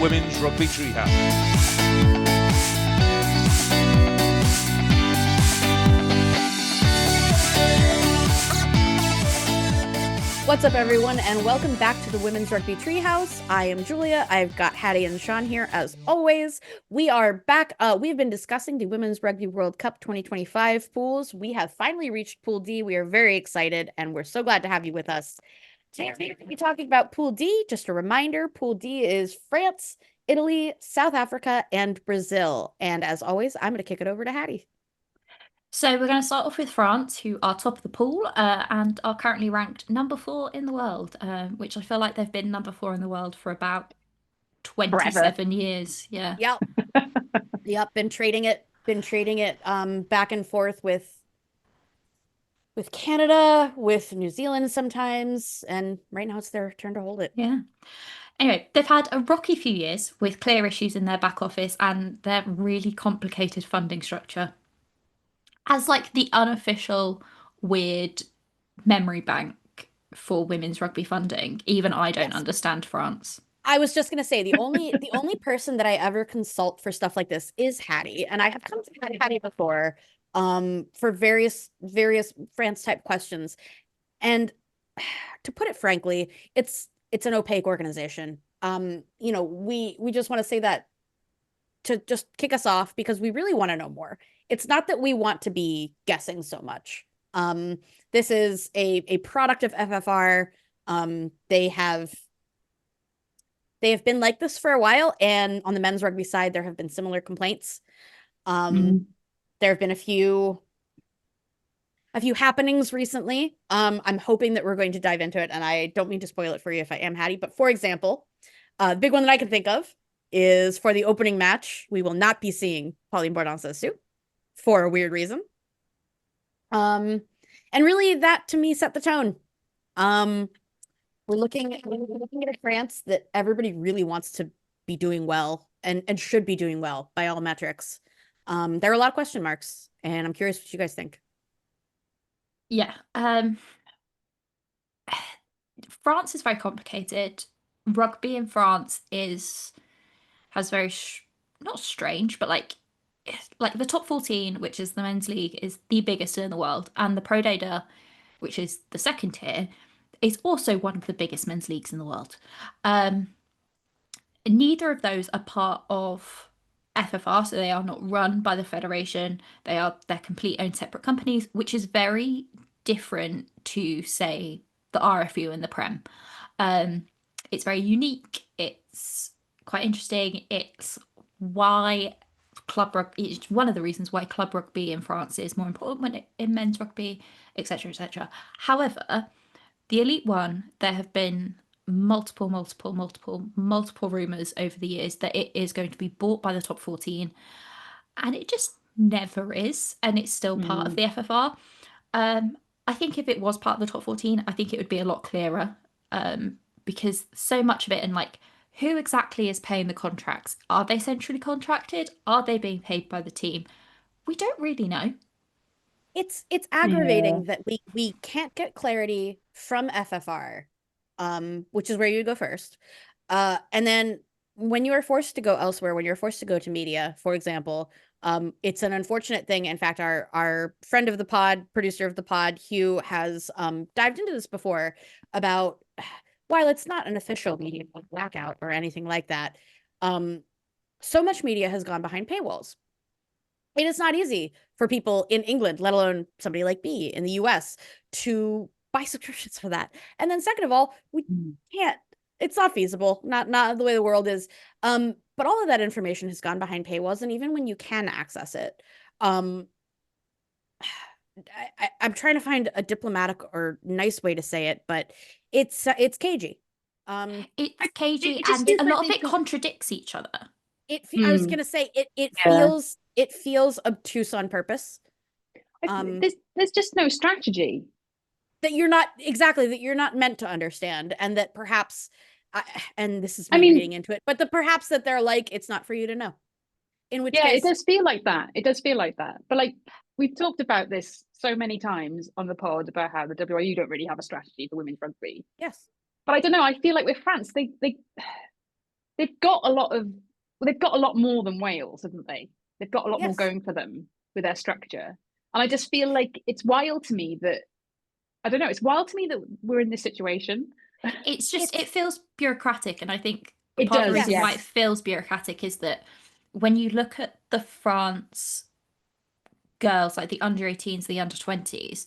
Women's Rugby Treehouse. What's up, everyone, and welcome back to the Women's Rugby Treehouse. I am Julia. I've got Hattie and Sian here, as always. We are back. We've been discussing the Women's Rugby World Cup 2025 pools. We have finally reached Pool D. We are very excited, and we're so glad to have you with us. Today, we're going to be talking about Pool D. Just a reminder, Pool D is France, Italy, South Africa, and Brazil. And as always, I'm going to kick it over to Hattie. So we're going to start off with France, who are top of the pool and are currently ranked number 4 in the world, which I feel like they've been number 4 in the world for about 27 years. Yeah. Yep. Yep. Been trading it back and forth with Canada, with New Zealand sometimes, and right now it's their turn to hold it. Yeah. Anyway, they've had a rocky few years with clear issues in their back office and their really complicated funding structure. As like the unofficial weird memory bank for women's rugby funding, even I don't understand France. I was just gonna say the only person that I ever consult for stuff like this is Hattie, and I have come to Hattie before, for various France type questions, and to put it frankly, it's an opaque organization. We just want to say that to just kick us off because we really want to know more. It's not that we want to be guessing so much. This is a product of FFR. They have been like this for a while, and on the men's rugby side, there have been similar complaints. There have been a few happenings recently. I'm hoping that we're going to dive into it, and I don't mean to spoil it for you if I am, Hattie, but for example, the big one that I can think of is for the opening match, we will not be seeing Pauline Bordeaux-Sassoux for a weird reason. And really that to me set the tone. We're looking at a France that everybody really wants to be doing well and should be doing well by all metrics. There are a lot of question marks, and I'm curious what you guys think. Yeah. France is very complicated. Rugby in France has very not strange, but like the top 14, which is the men's league, is the biggest in the world, and the Pro Data, which is the second tier, is also one of the biggest men's leagues in the world. Neither of those are part of FFR, so they are not run by the federation. They're complete own separate companies, which is very different to, say, the RFU and the Prem. It's very unique. It's quite interesting. It's why club rugby. It's one of the reasons why club rugby in France is more important in men's rugby, etc., etc. However, the Elite One, there have been multiple rumors over the years that it is going to be bought by the top 14, and it just never is, and it's still part of the FFR. I think if it was part of the top 14, I think it would be a lot clearer, because so much of it, and like who exactly is paying the contracts? Are they centrally contracted? Are they being paid by the team? We don't really know. It's aggravating that we can't get clarity from FFR, which is where you go first. And then when you are forced to go elsewhere, when you're forced to go to media, for example, it's an unfortunate thing. In fact, our friend of the pod, producer of the pod, Hugh, has dived into this before about, while it's not an official media blackout or anything like that, so much media has gone behind paywalls. It is not easy for people in England, let alone somebody like me in the US, to buy subscriptions for that. And then second of all, we can't, it's not feasible, not the way the world is. But all of that information has gone behind paywalls, and even when you can access it, I'm trying to find a diplomatic or nice way to say it, but it's cagey. It's cagey, and a lot of it contradicts each other. I was gonna say it feels obtuse on purpose. There's just no strategy that you're not meant to understand, and that perhaps, and this is me reading into it, but perhaps that they're like, it's not for you to know. In which case, it does feel like that. But like, we've talked about this so many times on the pod about how the WRU don't really have a strategy for women's rugby. Yes. But I don't know, I feel like with France, they they've got a lot more than Wales, haven't they? They've got a lot more going for them with their structure. And I just feel like it's wild to me that, I don't know, it's wild to me that we're in this situation. It's just, it feels bureaucratic. And I think It part of the does, reason why yes. it feels bureaucratic is that when you look at the France girls, like the under 18s, the under 20s,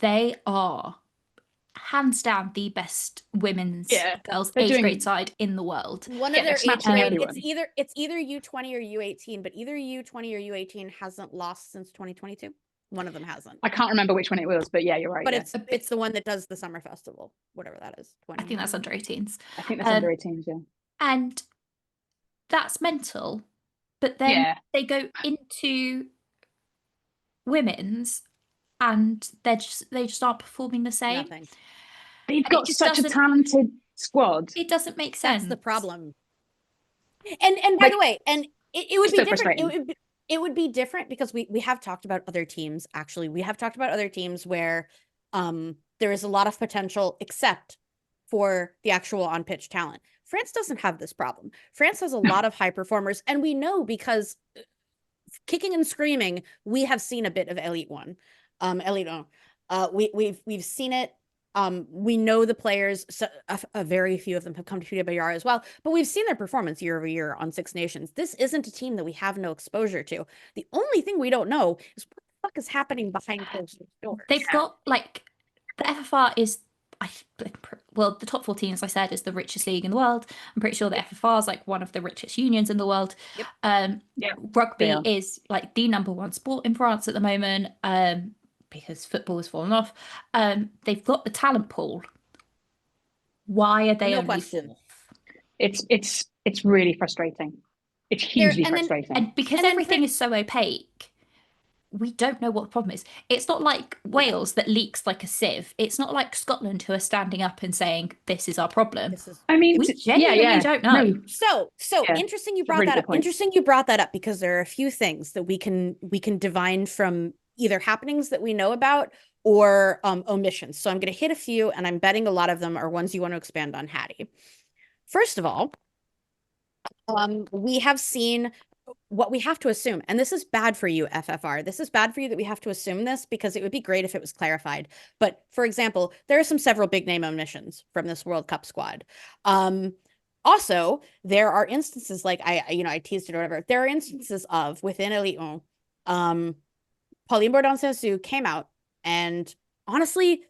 they are hands down the best women's girls they're age doing- grade side in the world. One Yeah, of their they're age smashing grade, everyone. it's either U20 or U18, but either U20 or U18 hasn't lost since 2022. One of them hasn't. I can't remember which one it was, but yeah, you're right. But yeah. it's the one that does the summer festival, whatever that is. I think that's under 18s. I think that's under 18s, yeah. And that's mental. But then they go into women's and they just aren't performing the same. Nothing. They've And got such a talented squad. It doesn't make sense. That's the problem. And by the way, and it would be so different. It would be different because we have talked about other teams. Actually, we have talked about other teams where there is a lot of potential, except for the actual on-pitch talent. France doesn't have this problem. France has a lot of high performers, and we know because kicking and screaming, we have seen a bit of Elite One. We've seen it. We know the players, so a very few of them have come to PWR as well, but we've seen their performance year over year on Six Nations. This isn't a team that we have no exposure to. The only thing we don't know is what the fuck is happening behind closed doors. They've got, like, the FFR is, well, the top 14, as I said, is the richest league in the world. I'm pretty sure the FFR is like one of the richest unions in the world. Rugby is like the #1 sport in France at the moment. Because football has fallen off. They've got the talent pool. Why are they only fourth? It's really frustrating. It's hugely frustrating. And because everything is so opaque, we don't know what the problem is. It's not like Wales that leaks like a sieve. It's not like Scotland who are standing up and saying, this is our problem. We genuinely don't know. No. So interesting you brought that up. Interesting you brought that up because there are a few things that we can divine from either happenings that we know about or omissions. So I'm going to hit a few, and I'm betting a lot of them are ones you want to expand on, Hattie. First of all, we have seen what we have to assume, and this is bad for you, FFR. This is bad for you that we have to assume this because it would be great if it was clarified. But for example, there are several big name omissions from this World Cup squad. Also, there are instances like I teased it or whatever. There are instances of within Elite One, Pauline Bourdon-Sansu came out and honestly,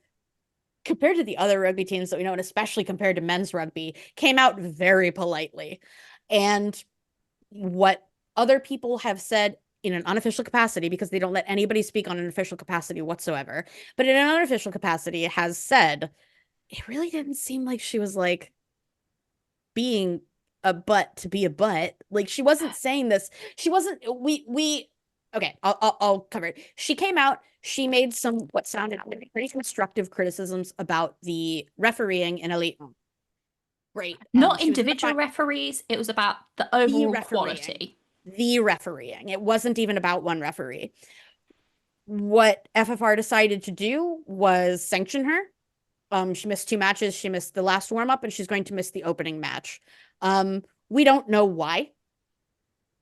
compared to the other rugby teams that we know, and especially compared to men's rugby, came out very politely. And what other people have said in an unofficial capacity, because they don't let anybody speak on an official capacity whatsoever, but in an unofficial capacity has said, it really didn't seem like she was like being a butt to be a butt. Like she wasn't saying this. She wasn't, okay, I'll cover it. She came out, she made some what sounded pretty constructive criticisms about the refereeing in Elite. Great. Not individual referees, it was about the overall quality. The refereeing. It wasn't even about one referee. What FFR decided to do was sanction her. She missed 2 matches. She missed the last warm-up, and she's going to miss the opening match. We don't know why.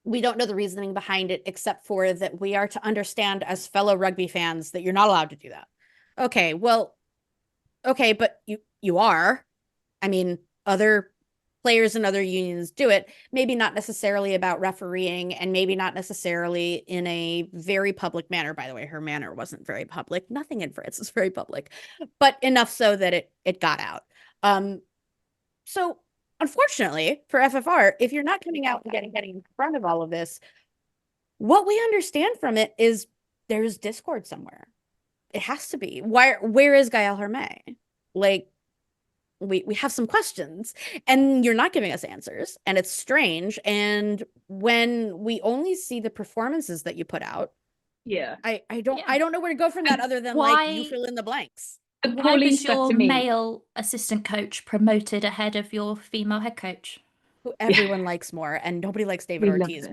We don't know the reasoning behind it, except for that we are to understand as fellow rugby fans that you're not allowed to do that. Okay, well, okay, but you are. I mean, other players and other unions do it. Maybe not necessarily about refereeing, and maybe not necessarily in a very public manner. By the way, her manner wasn't very public. Nothing in France is very public, but enough so that it got out. So unfortunately for FFR, if you're not coming out and getting in front of all of this, what we understand from it is there's discord somewhere. It has to be. Where is Gaël Hermé? Like, we have some questions, and you're not giving us answers, and it's strange. And when we only see the performances that you put out, I don't know where to go from that other than like you fill in the blanks. Why was your male assistant coach promoted ahead of your female head coach? Who everyone likes more, and nobody likes David Ortiz.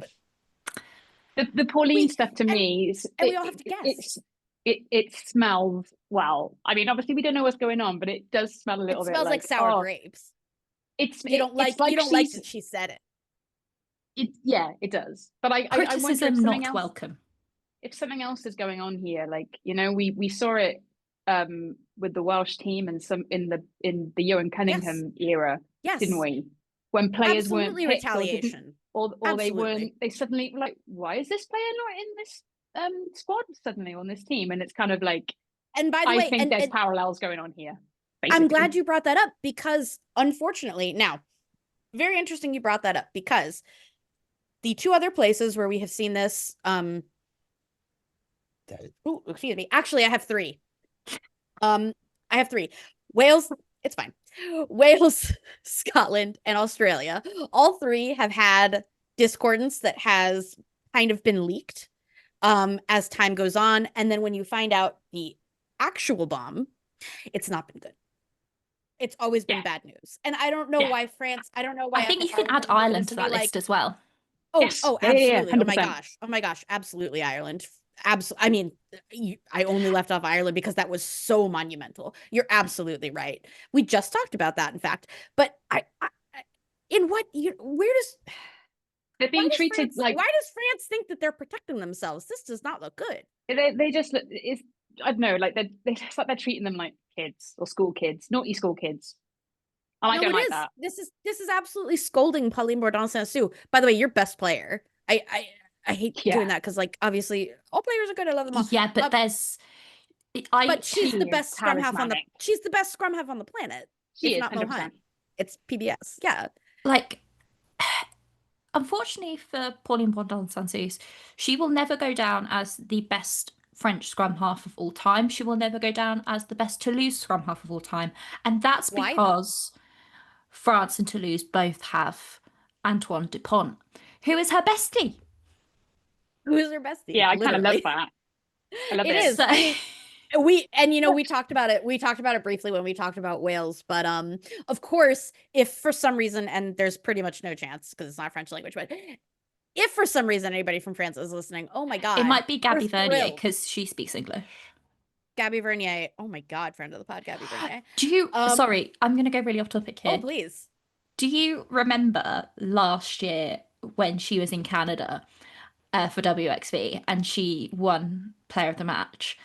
But the Pauline stuff to me, we all have to guess. It smells, well, I mean, obviously we don't know what's going on, but it does smell a little bit like sour grapes. You don't like that she said it. It does. But I wonder if Criticism something not else, welcome. if something else is going on here, like, you know, we saw it with the Welsh team and some in the Ewan Cunningham era, Yes. didn't we? When players Absolutely weren't picked retaliation. or Absolutely. they suddenly were like, why is this player not in this squad suddenly on this team? And it's kind of like, and by the way, I think there's parallels going on here. Basically. I'm glad you brought that up, because unfortunately, now, very interesting you brought that up, because the two other places where we have seen this, excuse me. Actually, I have three. Wales, it's fine. Wales, Scotland, and Australia. All three have had discordance that has kind of been leaked as time goes on. And then when you find out the actual bomb, it's not been good. It's always been bad news. And I don't know why France, I don't know why. I think you can add Ireland to that list as well. Oh, absolutely. Oh my gosh. Absolutely. Ireland. I mean, I only left off Ireland because that was so monumental. You're absolutely right. We just talked about that, in fact. But where does they're being treated like? Why does France think that they're protecting themselves? This does not look good. They just I don't know, like it's like they're treating them like kids or school kids, naughty school kids. And I don't like that. This is absolutely scolding Pauline Bourdon-Sansu. By the way, your best player. I hate doing that because, like, obviously all players are good. I love them all. Yeah, but but she's the best scrum half on the. She's the best scrum half on the planet. She is not 100%. Mohan. It's PBS. Yeah. Like, unfortunately for Pauline Bourdon-Sansu, she will never go down as the best French scrum half of all time. She will never go down as the best Toulouse scrum half of all time, and that's because France and Toulouse both have Antoine Dupont, who is her bestie. Who is her bestie? Yeah, I kind of love that. I love it. It is. So, I mean, we talked about it. We talked about it briefly when we talked about Wales, but of course, if for some reason, and there's pretty much no chance because it's not French language, but if for some reason anybody from France is listening, oh my god, it might be Gabby Vernier because she speaks English. Gabby Vernier, oh my god, friend of the pod, Gabby Vernier. Do you? Sorry, I'm going to go really off topic here. Oh please. Do you remember last year when she was in Canada for WXV and she won Player of the Match?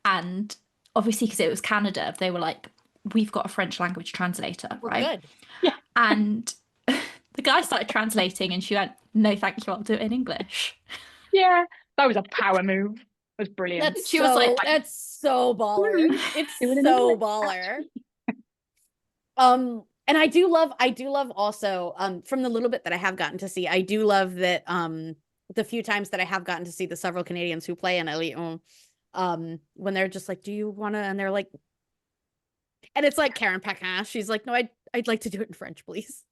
And obviously, because it was Canada, they were like, we've got a French language translator, right? Good. Yeah. And the guy started translating and she went, no, thank you, I'll do it in English. Yeah, that was a power move. It was brilliant. That's so baller. It's so baller. And I do love also, from the little bit that I have gotten to see, I do love that the few times that I have gotten to see the several Canadians who play in Elite when they're just like, do you want to, and they're like, and it's like Karen Paquin, she's like, no, I'd like to do it in French, please.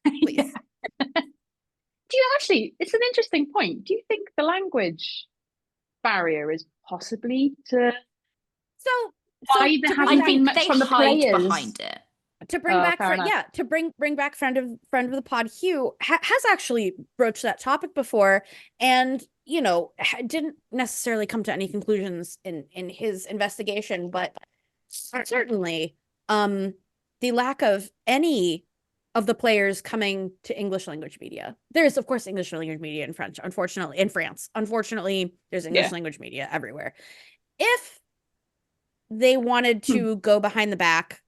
Please. Do you actually, it's an interesting point. Do you think the language barrier is possibly to why there hasn't been much from the players behind it? To bring back, to bring back friend of the pod, Hugh has actually broached that topic before, and you know, didn't necessarily come to any conclusions in his investigation, but certainly, the lack of any of the players coming to English language media. There's of course English language media in French, unfortunately, in France. Unfortunately, there's English language media everywhere. If they wanted to go behind the back.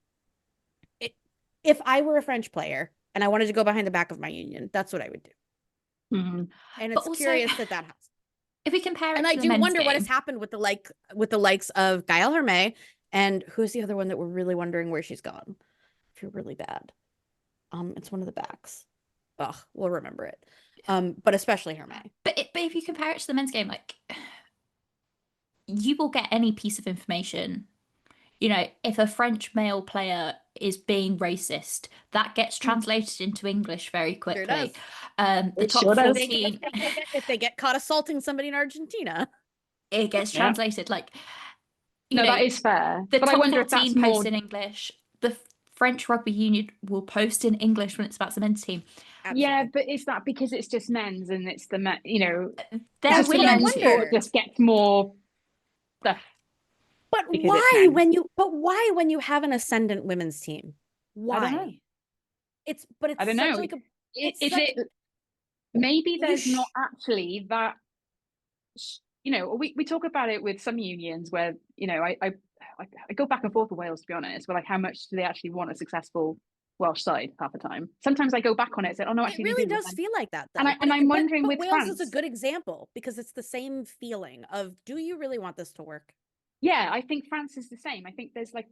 If I were a French player and I wanted to go behind the back of my union, that's what I would do. Mm-hmm. And it's also curious that happens. If we compare it and to I do wonder what has happened with the likes of Gaëlle Hermé, and who's the other one that we're really wondering where she's gone. I feel really bad. It's one of the backs. Ugh, we'll remember it. But especially Hermé. But if you compare it to the men's game, like, you will get any piece of information. You know, if a French male player is being racist, that gets translated into English very quickly. Sure does. The top 14... if they get caught assaulting somebody in Argentina, it gets translated. Like, that is fair. The but top I wonder 14 if that's posts in English. The French Rugby Union will post in English when it's about the men's team. Absolutely. Yeah, but is that because it's just men's and it's the men? You know, they're willing to. Just gets more stuff. But why when you have an ascendant women's team? Why? it's I don't know. Maybe there's not actually that, we talk about it with some unions where, I go back and forth with Wales, to be honest, but like, how much do they actually want a successful Welsh side half the time? Sometimes I go back on it and say, oh no, actually it really does feel like that though. And I'm wondering with Wales France, is a good example because it's the same feeling of, do you really want this to work? Yeah, I think France is the same. I think there's like,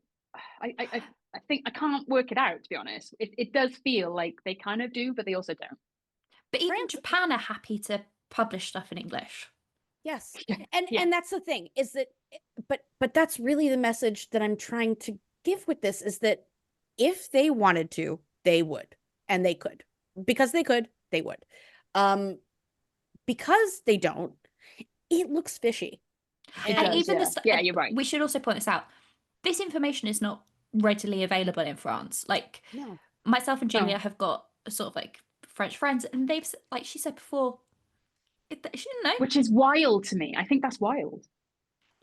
I think I can't work it out, to be honest. It does feel like they kind of do, but they also don't. But even Japan are happy to publish stuff in English. Yes. And that's the thing, is that, but that's really the message that I'm trying to give with this, is that if they wanted to, they would, and they could. Because they could, they would. Because they don't, it looks fishy. And even you're right. We should also point this out. This information is not readily available in France. Like, no. Myself and Julia have got sort of like French friends, and they've, like she said before, she didn't know. Which is wild to me. I think that's wild.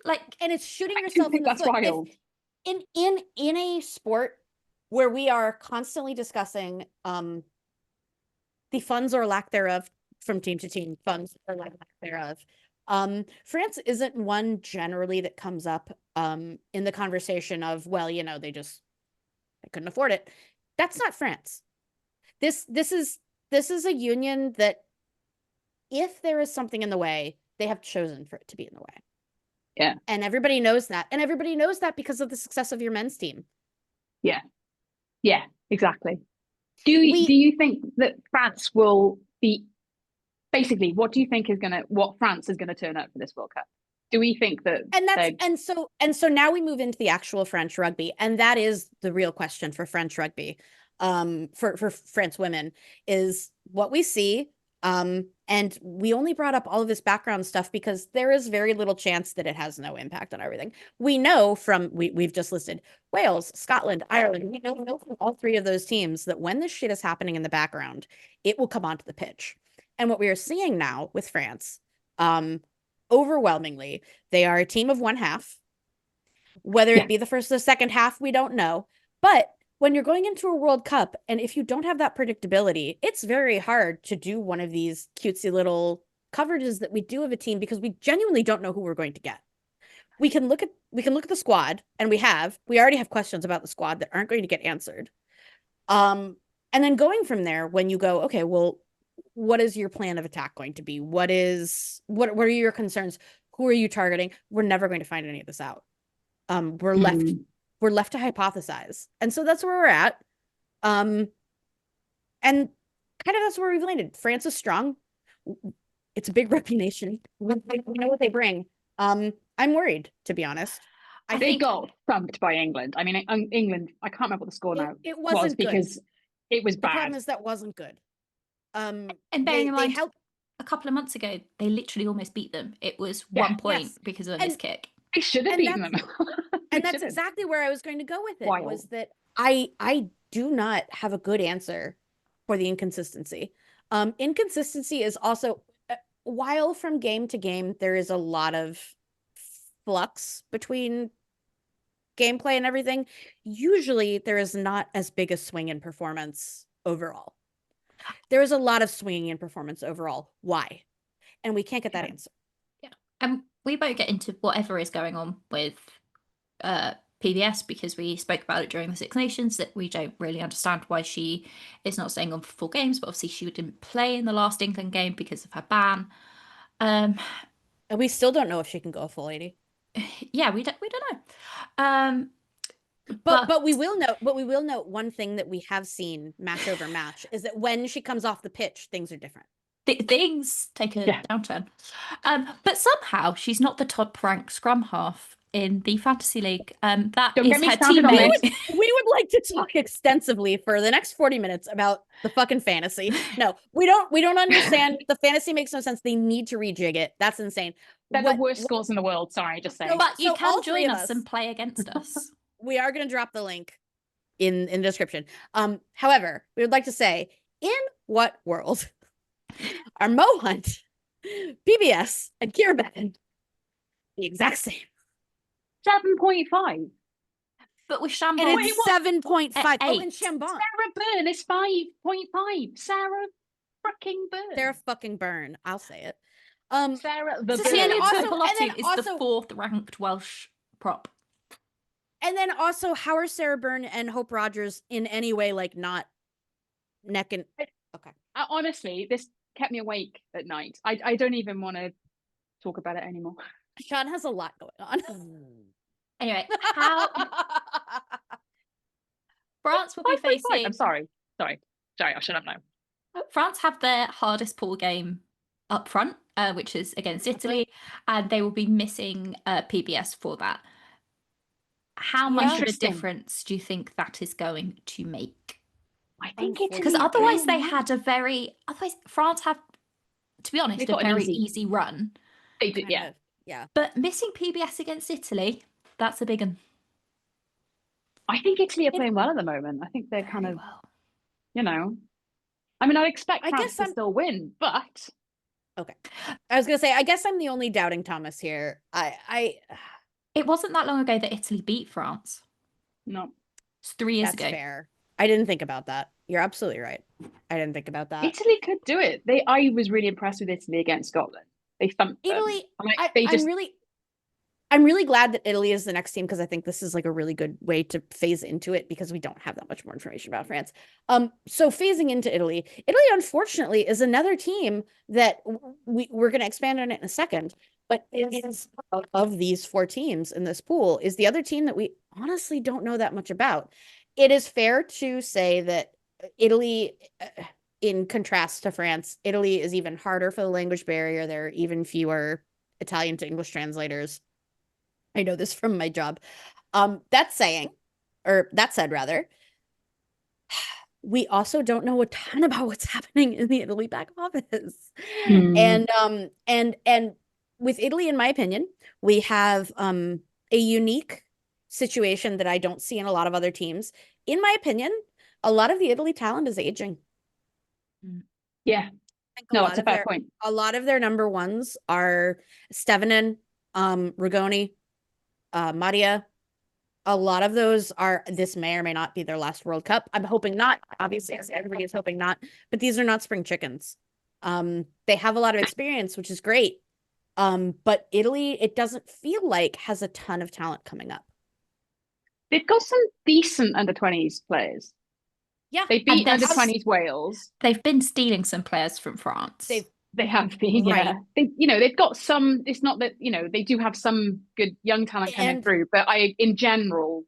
Like, and it's shooting yourself in the that's foot. Wild. In a sport where we are constantly discussing the funds or lack thereof from team to team, funds or lack thereof, France isn't one generally that comes up in the conversation of, well, they couldn't afford it. That's not France. This is a union that, if there is something in the way, they have chosen for it to be in the way. Yeah. And everybody knows that. And everybody knows that because of the success of your men's team. Yeah. Yeah, exactly. Do you think that France will be, basically, what do you think what France is gonna turn up for this World Cup? Do we think that? And so now we move into the actual French rugby, and that is the real question for French rugby, for France women, is what we see. And we only brought up all of this background stuff because there is very little chance that it has no impact on everything. We know from, we've just listed Wales, Scotland, Ireland. We know from all three of those teams that when this shit is happening in the background, it will come onto the pitch. And what we are seeing now with France, overwhelmingly, they are a team of one half. Whether it be the first or the second half, we don't know. But when you're going into a World Cup, and if you don't have that predictability, it's very hard to do one of these cutesy little coverages that we do of a team, because we genuinely don't know who we're going to get. We can look at the squad, and we already have questions about the squad that aren't going to get answered. And then going from there, when you go, okay, well, what is your plan of attack going to be? What are your concerns? Who are you targeting? We're never going to find any of this out. We're left to hypothesize. And so that's where we're at. And kind of that's where we've landed. France is strong. It's a big rugby nation. We know what they bring. I'm worried, to be honest. They got thumped by England. I mean, England, I can't remember what the score now it wasn't good. Because it was bad. The problem is that wasn't good. And bearing in mind, a couple of months ago, they literally almost beat them. It was 1 point because of this kick. They should have beaten them. And that's exactly where I was going to go with it. Was that I do not have a good answer for the inconsistency. Inconsistency is also, while from game to game, there is a lot of flux between gameplay and everything. Usually there is not as big a swing in performance overall. There is a lot of swinging in performance overall. Why? And we can't get that answer. Yeah. And we won't get into whatever is going on with PBS, because we spoke about it during the Six Nations, that we don't really understand why she is not staying on for full games. But obviously she didn't play in the last England game because of her ban. And we still don't know if she can go a full 80. Yeah, we don't know. But we will note one thing that we have seen match over match is that when she comes off the pitch, things are different. Things take a downturn. But somehow she's not the top ranked scrum half in the fantasy league. That is her teammate. We would like to talk extensively for the next 40 minutes about the fucking fantasy. No, we don't understand. The fantasy makes no sense. They need to rejig it. That's insane. They're the worst scores in the world. Sorry, just saying. But you can join us and play against us. We are going to drop the link in the description. However, we would like to say, in what world are Mo Hunt, PBS, and Kira Bevan the exact same? 7.5. But with Chambon, and it's 7.5. Oh, and Chambon. Sarah Byrne is 5.5. Sarah freaking Byrne. Sarah fucking Byrne. I'll say it. Sarah the Cecilia Byrne. Topolotti is the 4th ranked Welsh prop. And then also, how are Sarah Byrne and Hope Rogers in any way like not neck and okay? Honestly, this kept me awake at night. I don't even want to talk about it anymore. Sean has a lot going on. Anyway, how France will be facing. I'm sorry. I should have known. France have their hardest pool game up front, which is against Italy, and they will be missing PBS for that. How much of a difference do you think that is going to make? I think it's because otherwise they had otherwise France have, to be honest, a very easy run. They did, yeah. But missing PBS against Italy, that's a big one. I think Italy are playing well at the moment. I think they're kind of, you know, I mean, I expect France to still win, but okay. I was gonna say, I guess I'm the only doubting Thomas here. It wasn't that long ago that Italy beat France. No. It's 3 years ago. That's fair. I didn't think about that. You're absolutely right. I didn't think about that. Italy could do it. I was really impressed with Italy against Scotland. They thumped Italy. them. I'm really glad that Italy is the next team, because I think this is like a really good way to phase into it, because we don't have that much more information about France. So phasing into Italy, unfortunately is another team that we're going to expand on it in a second. But of these 4 teams in this pool is the other team that we honestly don't know that much about. It is fair to say that Italy, in contrast to France, Italy is even harder for the language barrier. There are even fewer Italian to English translators. I know this from my job. That said, we also don't know a ton about what's happening in the Italy back office. And with Italy, in my opinion, we have a unique situation that I don't see in a lot of other teams. In my opinion, a lot of the Italy talent is aging. Yeah. No, it's a fair point. A lot of their number ones are Stevenin, Rigoni, Maria. A lot of those this may or may not be their last World Cup. I'm hoping not. Obviously, everybody is hoping not. But these are not spring chickens. They have a lot of experience, which is great. But Italy, it doesn't feel like, has a ton of talent coming up. They've got some decent under-20s players. Yeah. They beat under-20s Wales. They've been stealing some players from France. They have been, yeah. Right. They've got some, it's not that, they do have some good young talent coming through, but in general,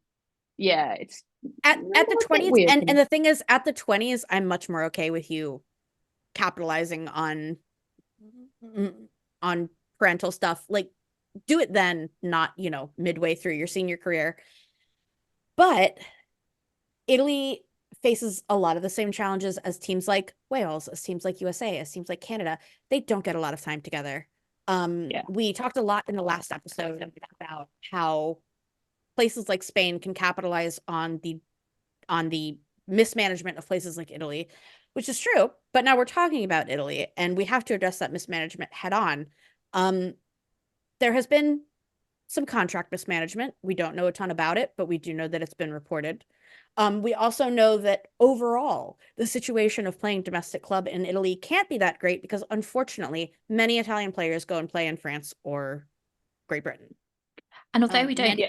yeah, it's at the 20s. And the thing is, at the 20s, I'm much more okay with you capitalizing on parental stuff. Like, do it then, not, midway through your senior career. But Italy faces a lot of the same challenges as teams like Wales, as teams like USA, as teams like Canada. They don't get a lot of time together. We talked a lot in the last episode about how places like Spain can capitalize on the mismanagement of places like Italy, which is true. But now we're talking about Italy, and we have to address that mismanagement head on. There has been some contract mismanagement. We don't know a ton about it, but we do know that it's been reported. We also know that overall, the situation of playing domestic club in Italy can't be that great, because unfortunately, many Italian players go and play in France or Great Britain. And although we don't,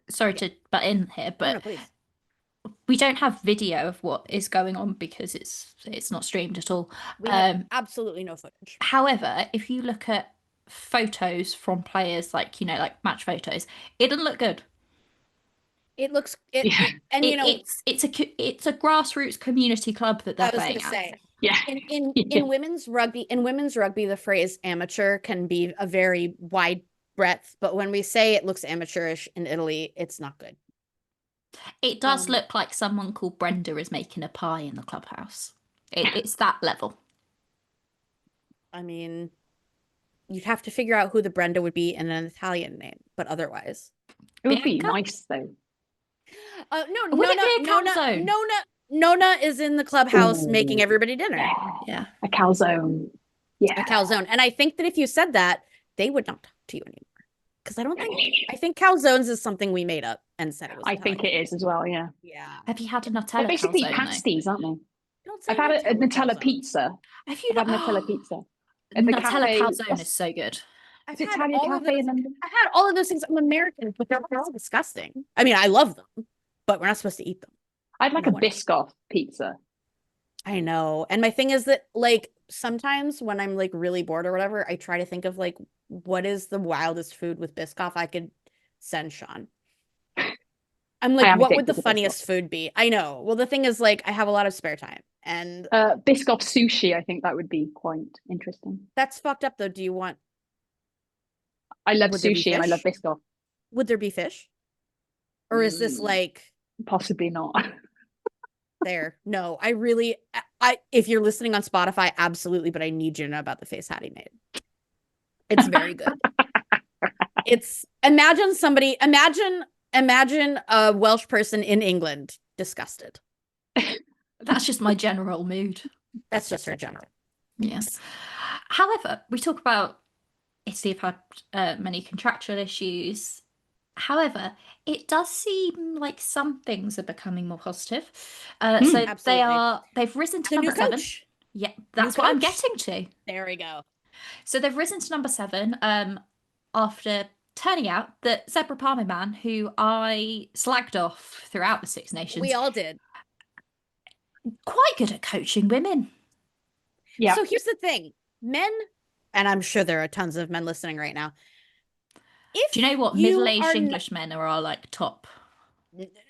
sorry to butt in here, but we don't have video of what is going on because it's not streamed at all. We have absolutely no footage. However, if you look at photos from players, like match photos, it doesn't look good. It looks it's a grassroots community club that they're playing at. Say, yeah. In women's rugby, the phrase amateur can be a very wide breadth, but when we say it looks amateurish in Italy, it's not good. It does look like someone called Brenda is making a pie in the clubhouse. It's that level. I mean, you'd have to figure out who the Brenda would be in an Italian name, but otherwise. It would be nice, though. Nona is in the clubhouse making everybody dinner. Yeah. A calzone. Yeah. A calzone. And I think that if you said that, they would not talk to you anymore. Because I think calzones is something we made up. and said it was I think it is as well, yeah. Yeah. Have you had a They're Nutella basically calzone, though? pasties, aren't they? Don't say I've had a Nutella calzone. pizza. Have you I've had not? Nutella pizza. At the Nutella cafe. calzone is so good. I've Is it had Italian all of Cafe in those. London? I've had all of those things. I'm American, but they're all disgusting. I mean, I love them, but we're not supposed to eat them. I'd like No a one- Biscoff pizza. I know. And my thing is that, like, sometimes when I'm like really bored or whatever, I try to think of like what is the wildest food with Biscoff I could send Sean. I'm I like, am what would the addicted to funniest food be? I know. Well, the thing is, like, I have a lot of spare time, and Biscoff sushi, I think that would be quite interesting. that's fucked up though. Do you want? I love Would there be sushi and I love fish? Biscoff. Would there be fish? Or is this like Possibly not. there? No, I really, if you're listening on Spotify, absolutely, but I need you to know about the face Hattie made. It's very good. It's imagine a Welsh person in England disgusted. That's just my general mood. That's just her general. Yes. However, we talk about Italy have had many contractual issues. However, it does seem like some things are becoming more positive. So Absolutely. they've risen to The new number 7. coach. Yeah, that's what I'm coach. getting to. There we go. So they've risen to number 7 after turning out that Zebra Palmer Man, who I slagged off throughout the Six Nations, We all did. quite good at coaching women. Yeah. So here's the thing. Men, and I'm sure there are tons of men listening right now. If Do you know what? you Middle-aged are Englishmen are our like top.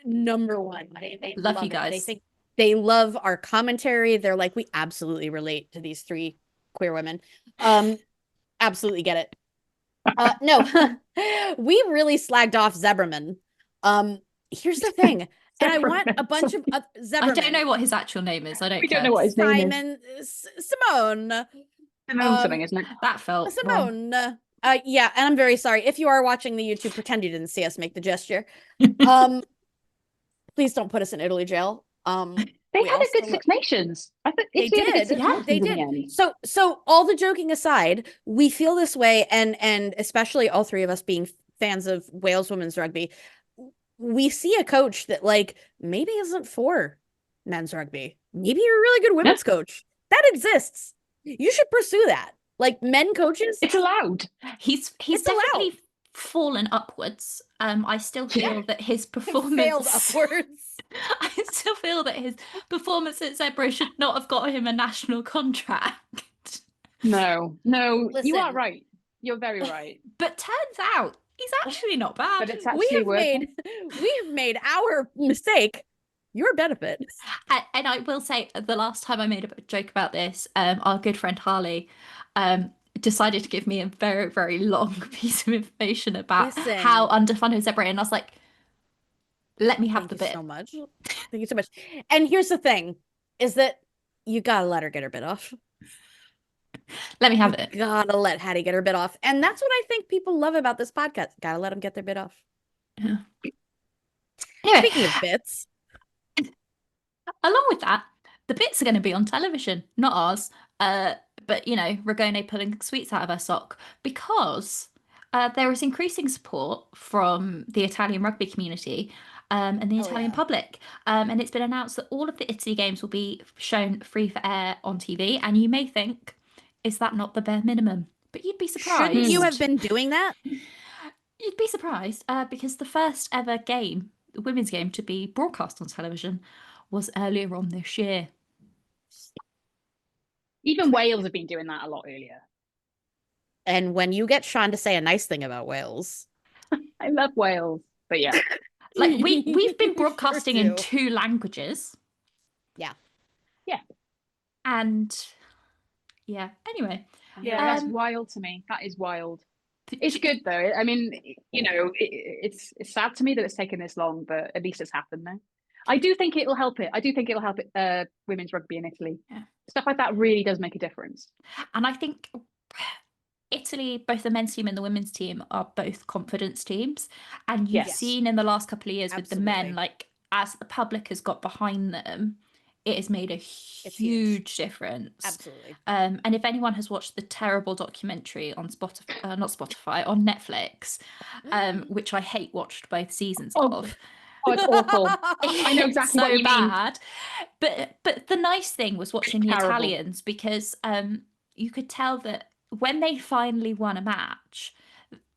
number one. They Love you it. guys. They think they love our commentary. They're like, we absolutely relate to these 3 queer women. Absolutely get it. No, we really slagged off Zebraman. Here's the thing, and I want a bunch of Zebraman. I don't know what his actual name is. I don't. We don't care. know what his name is. Simone. Something, isn't it? That felt wrong. Simone. Yeah, and I'm very sorry if you are watching the YouTube. Pretend you didn't see us make the gesture. Please don't put us in Italy jail. They had a good Six Nations. I think they did. Yeah, they did. So all the joking aside, we feel this way, and especially all 3 of us being fans of Wales women's rugby, we see a coach that like maybe isn't for men's rugby. Maybe you're a really good women's coach. That exists. You should pursue that. Like men coaches, it's allowed. He's definitely fallen upwards. I still feel that his performance failed upwards. I still feel that his performance at Zebra should not have got him a national contract. No, Listen. you are right. You're very right. But turns out he's actually not bad. But it's actually we've made our mistake your benefit. And I will say, the last time I made a joke about this, our good friend Harley decided to give me a very, very long piece of information about how underfunded Zebra, and I was like, let me have the bit. So much. Thank you so much. And here's the thing, is that you gotta let her get her bit off. Let me have it. Gotta let Hattie get her bit off. And that's what I think people love about this podcast. Gotta let them get their bit off. Yeah. Anyway, speaking of bits. Along with that, the bits are going to be on television, not ours. But, you know, Ragone pulling sweets out of her sock because there is increasing support from the Italian rugby community and the Italian public. And it's been announced that all of the Italy games will be shown free for air on TV. And you may think, is that not the bare minimum? But you'd be surprised. Shouldn't you have been doing that? You'd be surprised because the first ever game, the women's game, to be broadcast on television was earlier on this year. Even Wales have been doing that a lot earlier. And when you get Sean to say a nice thing about Wales. I love Wales, but yeah. Like we've been broadcasting in 2 languages. Yeah. Yeah. And yeah, anyway. Yeah, that's wild to me. That is wild. It's good though. I mean, you know, it's sad to me that it's taken this long, but at least it's happened now. I do think it'll help it. I do think it'll help it, women's rugby in Italy. Yeah. Stuff like that really does make a difference. And I think Italy, both the men's team and the women's team, are both confidence teams. And you've seen in the last couple of years with the men, like as the public has got behind them, it has made a huge difference. Absolutely. And if anyone has watched the terrible documentary on Spotify, not Spotify, on Netflix, which I hate watched both seasons of. Oh, it's awful. I know exactly so what you bad. mean. But the nice thing was watching the terrible. Italians, because you could tell that when they finally won a match,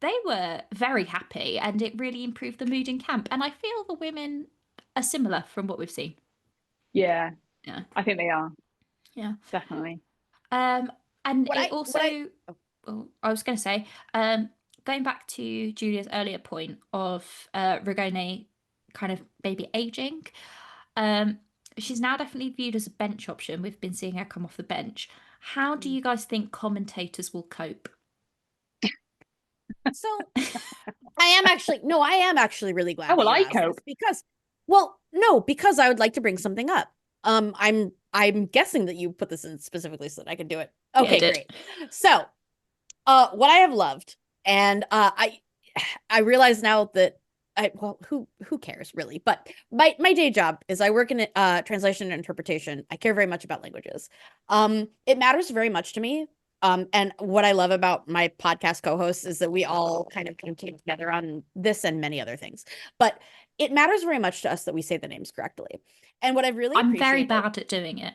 they were very happy, and it really improved the mood in camp. And I feel the women are similar from what we've seen. Yeah, Yeah, I think they are. Yeah, definitely. And What it I- also, what I- well, I was going to say, going back to Julia's earlier point of Rigoni kind of maybe aging, she's now definitely viewed as a bench option. We've been seeing her come off the bench. How do you guys think commentators will cope? So I am actually really glad. How will that you I asked this, cope? because I would like to bring something up. I'm guessing that you put this in specifically so that I could do it. Okay, Yeah, I did. great. So, what I have loved, and I realize now that who cares really? But my day job is I work in translation and interpretation. I care very much about languages. It matters very much to me. And what I love about my podcast co-hosts is that we all kind of came together on this and many other things. But it matters very much to us that we say the names correctly. And what I've really I'm very appreciated- bad at doing it.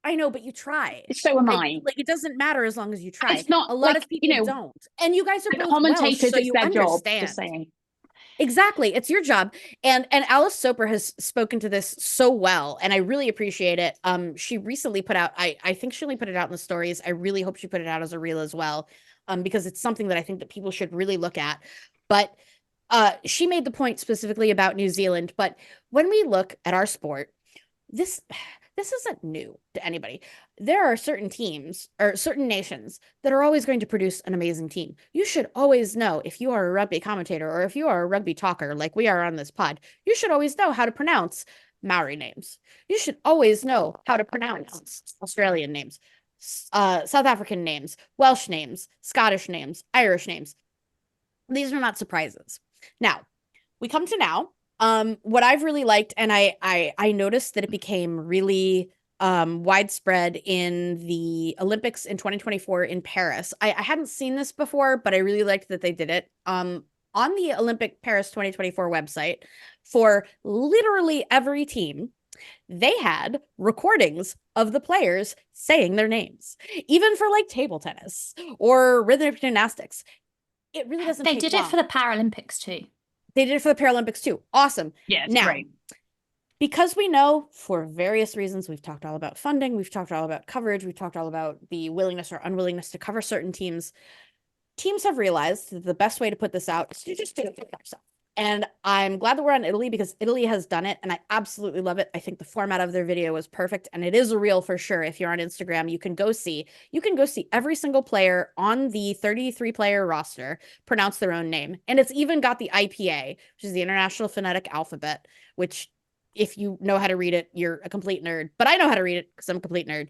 I know, but you try. So am I. Like, it doesn't matter as long as you try. It's not a lot like, of people don't. And you guys are the both commentators, Welsh, so it's you their job. understand. Just saying. Exactly. It's your job. And Alice Soper has spoken to this so well, and I really appreciate it. She recently put out, I think she only put it out in the stories. I really hope she put it out as a reel as well, because it's something that I think that people should really look at. But she made the point specifically about New Zealand. But when we look at our sport, this isn't new to anybody. There are certain teams or certain nations that are always going to produce an amazing team. You should always know, if you are a rugby commentator or if you are a rugby talker like we are on this pod, you should always know how to pronounce Maori names. You should always know how to pronounce Australian names, South African names, Welsh names, Scottish names, Irish names. These are not surprises. Now, we come to now. What I've really liked, and I noticed that it became really widespread in the Olympics in 2024 in Paris. I hadn't seen this before, but I really liked that they did it. On the Olympic Paris 2024 website, for literally every team, they had recordings of the players saying their names, even for like table tennis or rhythmic gymnastics. It really doesn't They take did long. it for the Paralympics too. They did it for the Paralympics too. Awesome. Yeah, it's now, great. Because we know for various reasons, we've talked all about funding, we've talked all about coverage, we've talked all about the willingness or unwillingness to cover certain teams. Teams have realized that the best way to put this out is to just do it themselves. And I'm glad that we're on Italy, because Italy has done it, and I absolutely love it. I think the format of their video was perfect, and it is a reel for sure. If you're on Instagram, you can go see every single player on the 33-player roster pronounce their own name. And it's even got the IPA, which is the International Phonetic Alphabet, which, if you know how to read it, you're a complete nerd. But I know how to read it because I'm a complete nerd.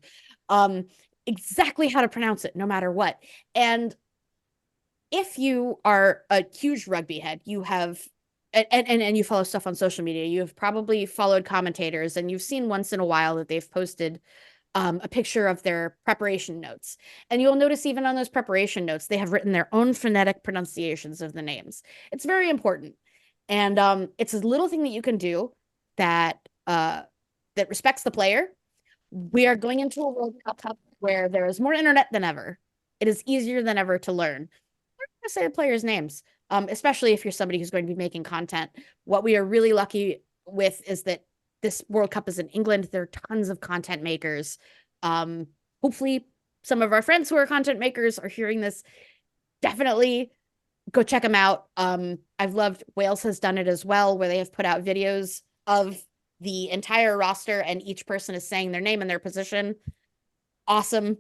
Exactly how to pronounce it, no matter what. And if you are a huge rugby head, you have and you follow stuff on social media, you have probably followed commentators, and you've seen once in a while that they've posted a picture of their preparation notes. And you'll notice even on those preparation notes, they have written their own phonetic pronunciations of the names. It's very important. And it's a little thing that you can do that respects the player. We are going into a World Cup where there is more internet than ever. It is easier than ever to learn. We're going to say the players' names. Especially if you're somebody who's going to be making content. What we are really lucky with is that this World Cup is in England. There are tons of content makers. Hopefully some of our friends who are content makers are hearing this. Definitely go check them out. I've loved Wales has done it as well, where they have put out videos of the entire roster and each person is saying their name and their position. Awesome.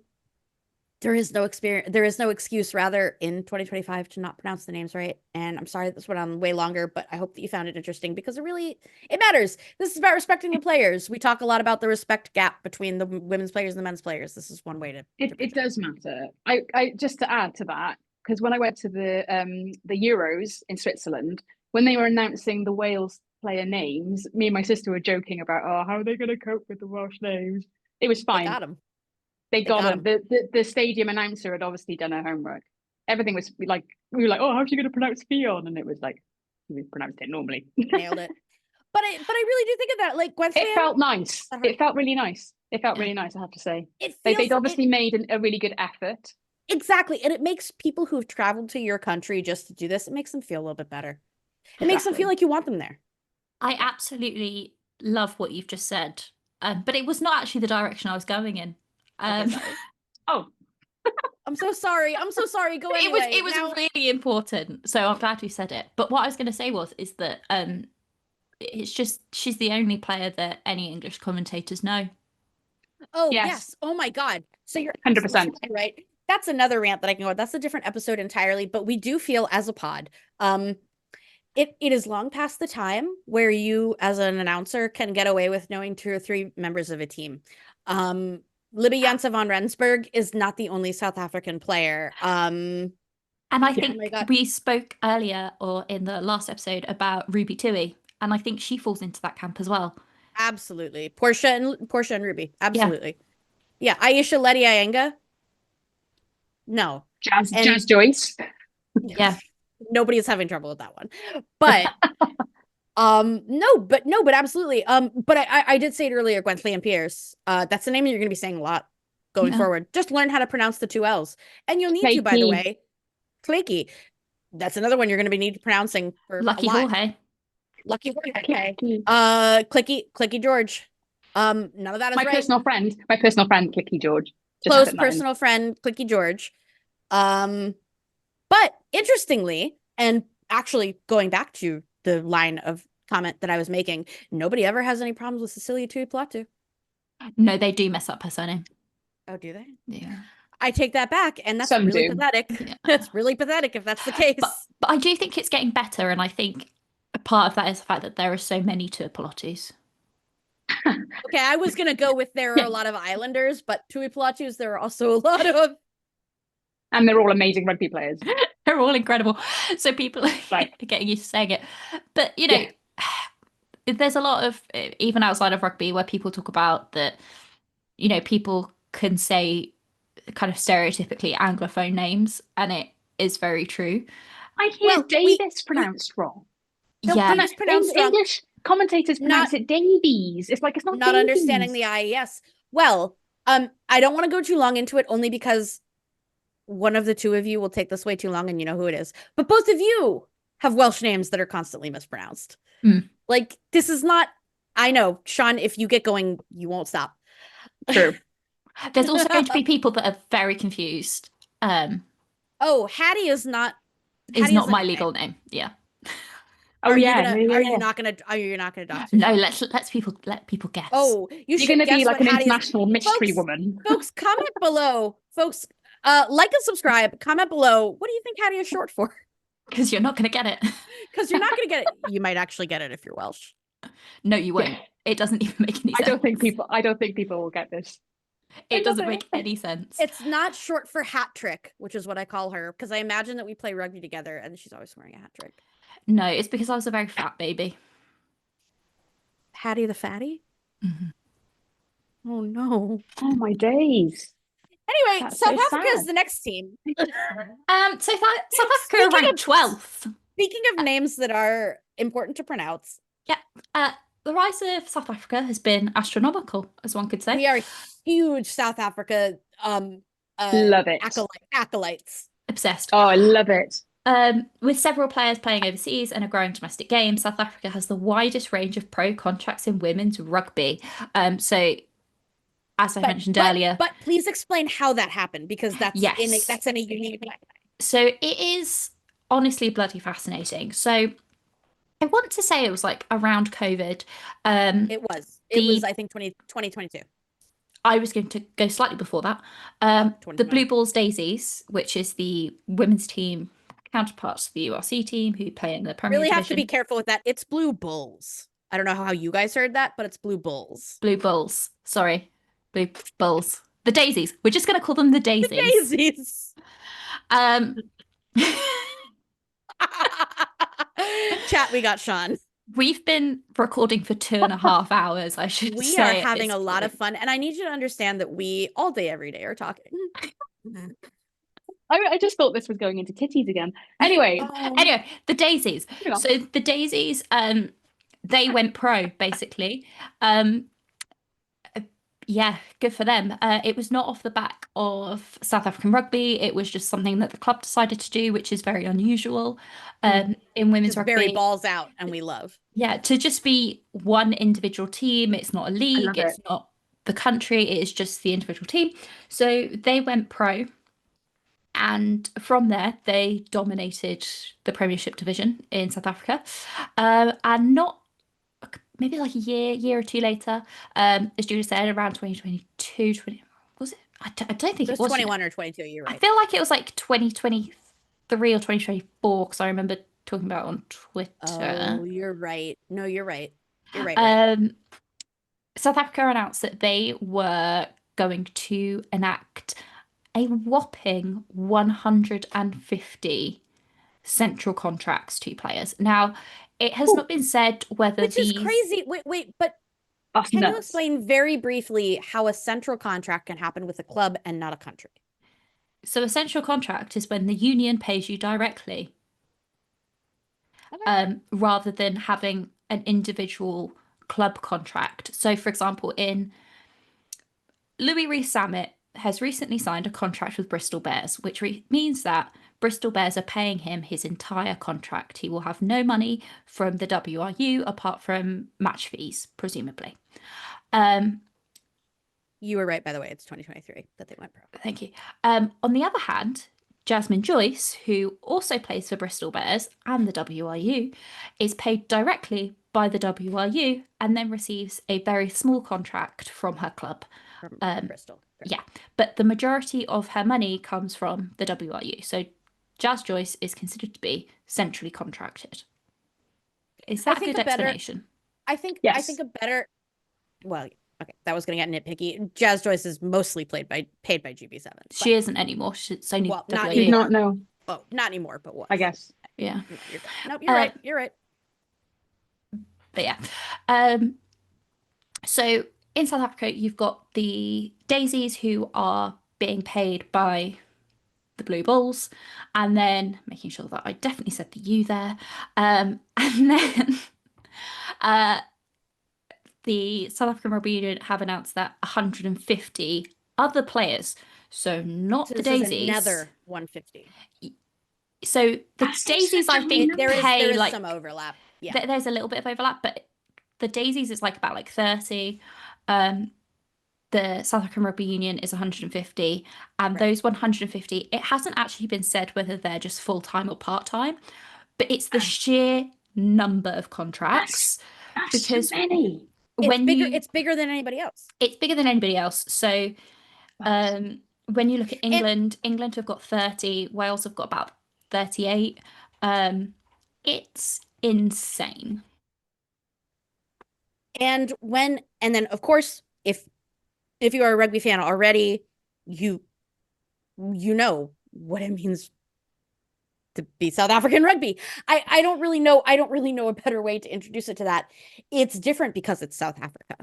There is no excuse rather in 2025 to not pronounce the names right. And I'm sorry this went on way longer, but I hope that you found it interesting, because it matters. This is about respecting the players. We talk a lot about the respect gap between the women's players and the men's players. This is one way to It does matter. I just to add to that, because when I went to the Euros in Switzerland, when they were announcing the Wales player names, me and my sister were joking about, oh, how are they going to cope with the Welsh names? It was fine. They got them. They got them. The stadium announcer had obviously done her homework. Everything was like, we were like, oh, how's she going to pronounce Fionn? And it was like, we pronounced it normally. Nailed it. But I really do think of that. Like, Gwen it felt nice. It felt really nice. It felt really nice, I have to say. They'd obviously made a really good effort. Exactly. And it makes people who've traveled to your country just to do this, it makes them feel a little bit better. It makes them feel like you want them there. I absolutely love what you've just said. But it was not actually the direction I was going in. Oh. I'm so sorry. Go anyway. It was really important. So I'm glad you said it. But what I was going to say is that it's just she's the only player that any English commentators know. Oh, yes. Oh, my God. So you're 100% right. That's another rant that I can go. That's a different episode entirely. But we do feel as a pod, it is long past the time where you, as an announcer, can get away with knowing 2 or 3 members of a team. Libby Janse van Rensburg is not the only South African player. And I think we spoke earlier or in the last episode about Ruby Tui, and I think she falls into that camp as well. Absolutely. Portia and Ruby. Absolutely. Yeah. Aisha Letty Iyenga. No. Jazz Joyce. Yeah. Nobody's having trouble with that one. But no, but absolutely. But I did say it earlier, Gwenthleigh and Pierce. That's the name that you're gonna be saying a lot going forward. Just learn how to pronounce the 2 L's. And you'll need to, by the way. Flaky. That's another one you're gonna need pronouncing for Lucky Jorge. Lucky Jorge. Clicky George. None of that is my right. personal friend, Clicky George. Close personal friend, Clicky George. But interestingly, and actually going back to the line of comment that I was making, nobody ever has any problems with Cecilia Tuipulotu. No, they do mess up her surname. Oh, do they? Yeah. I take that back, and that's really pathetic. Yeah. That's really pathetic if that's the case. But I do think it's getting better, and I think a part of that is the fact that there are so many Tuipulotus. Okay, I was going to go with there are a lot of Islanders, but Tuipulotus, there are also a lot of... And they're all amazing rugby players. They're all incredible. So people are getting used to saying it. But, you know, there's a lot of, even outside of rugby, where people talk about that, you know, people can say kind of stereotypically Anglophone names, and it is very true. I hear Davis pronounced wrong. English commentators pronounce it Davies. It's like, it's not Davies. Understanding the IES. Well, I don't want to go too long into it, only because one of the 2 of you will take this way too long, and you know who it is. But both of you have Welsh names that are constantly mispronounced. Like, this is not... I know, Sean, if you get going, you won't stop. True. There's also going to be people that are very confused. Hattie is not... Is not my legal name. Yeah. Are you not gonna adopt? No, let people guess. Oh, you're gonna be like an international mystery woman. Folks, comment below. Folks, like and subscribe. Comment below. What do you think Hattie is short for? Because you're not gonna get it. Because you're not gonna get it. You might actually get it if you're Welsh. No, you won't. It doesn't even make any sense. I don't think people will get this. It doesn't make any sense. It's not short for hat trick, which is what I call her, because I imagine that we play rugby together and she's always wearing a hat trick. No, it's because I was a very fat baby. Hattie the fatty? Mm-hmm. Oh no. Oh my days. Anyway, that's South Africa is the next team. So South Africa ranked 12th. Speaking of names that are important to pronounce. Yeah. The rise of South Africa has been astronomical, as one could say. We are huge South Africa love it. Acolytes. Obsessed. Oh, I love it. With several players playing overseas and a growing domestic game, South Africa has the widest range of pro contracts in women's rugby. So, as I mentioned earlier, but please explain how that happened, because that's in a unique way. So it is honestly bloody fascinating. So I want to say it was like around COVID. It was I think 2022. I was going to go slightly before that. The Blue Balls Daisies, which is the women's team counterparts to the URC team who play in the Premier Division. Have to be careful with that. It's Blue Bulls. I don't know how you guys heard that, but it's Blue Bulls. Blue Bulls. Sorry. Blue Bulls. The Daisies. We're just going to call them the Daisies. The Daisies. Chat, Chat, we got Sean. We've been recording for 2.5 hours, I should We say. are having a lot of fun, and I need you to understand that we all day, every day are talking. I just thought this was going into titties again. Anyway, Anyway, the Daisies. So the Daisies, they went pro basically. Yeah, good for them. It was not off the back of South African rugby. It was just something that the club decided to do, which is very unusual in women's Just rugby. very balls out, and we love. Yeah, to just be one individual team. It's not a league. It's not the country. It is just the individual team. So they went pro. And from there, they dominated the Premiership division in South Africa. And not maybe like a year or two later, as Julia said, around 2022, was it? I don't think it was 21 or 22. You're right. I feel like it was like 2023 or 2024 because I remember talking about it on Twitter. Oh, you're right. No, you're right. You're right. South Africa announced that they were going to enact a whopping 150 central contracts to players. Now, it has not been said whether Which is crazy. Wait, but can you explain very briefly how a central contract can happen with a club and not a country? So a central contract is when the union pays you directly, rather than having an individual club contract. So, for example, in Louis Rees-Zammit has recently signed a contract with Bristol Bears, which means that Bristol Bears are paying him his entire contract. He will have no money from the WRU apart from match fees, presumably. You were right, by the way. It's 2023 that they went pro. Thank you. On the other hand, Jasmine Joyce, who also plays for Bristol Bears and the WRU, is paid directly by the WRU and then receives a very small contract from her club. From Bristol. Right. Yeah, but the majority of her money comes from the WRU. So Jazz Joyce is considered to be centrally contracted. Is that a good explanation? I think a better. Well, okay, that was going to get nitpicky. Jazz Joyce is mostly paid by GB7. She isn't anymore. It's only not WRU. anymore. Not no. Oh, not anymore, but what? I guess. Yeah. No, you're right. You're right. But yeah. So in South Africa, you've got the Daisies who are being paid by the Blue Bulls, and then making sure that I definitely said the U there. And then the South African Rugby Union have announced that 150 other players, so not the Daisies. Another 150. So the Daisies, I think, there is like some overlap. Yeah, there's a little bit of overlap, but the Daisies is like about like 30. The South African Rugby Union is 150, and those 150, it hasn't actually been said whether they're just full-time or part-time, but it's the sheer number of contracts. That's because so many. It's bigger than anybody else. It's bigger than anybody else. So when you look at England, England have got 30, Wales have got about 38. It's insane. And then of course, if you are a rugby fan already, you know what it means to be South African rugby. I don't really know a better way to introduce it to that. It's different because it's South Africa.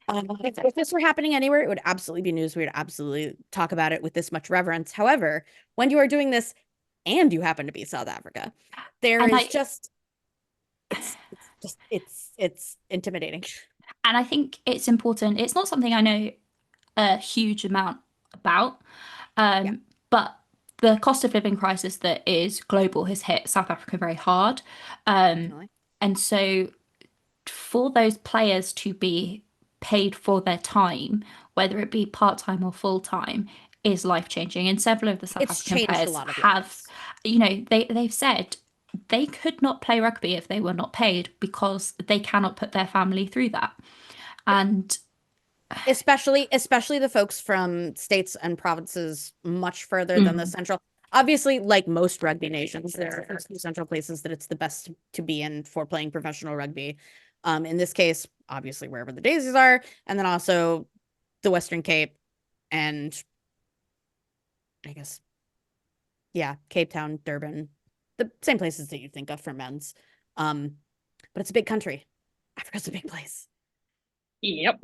If this were happening anywhere, it would absolutely be news. We would absolutely talk about it with this much reverence. However, when you are doing this and you happen to be South Africa, it's intimidating. And I think it's important. It's not something I know a huge amount about, but the cost of living crisis that is global has hit South Africa very hard. And so for those players to be paid for their time, whether it be part-time or full-time, is life-changing. And several of the South African players have, they've said they could not play rugby if they were not paid because they cannot put their family through that. And especially the folks from states and provinces much further than the central. Obviously, like most rugby nations, there are central places that it's the best to be in for playing professional rugby. In this case, obviously wherever the Daisies are, and then also the Western Cape, and I guess, Cape Town, Durban, the same places that you think of for men's. but it's a big country. Africa's a big place. Yep.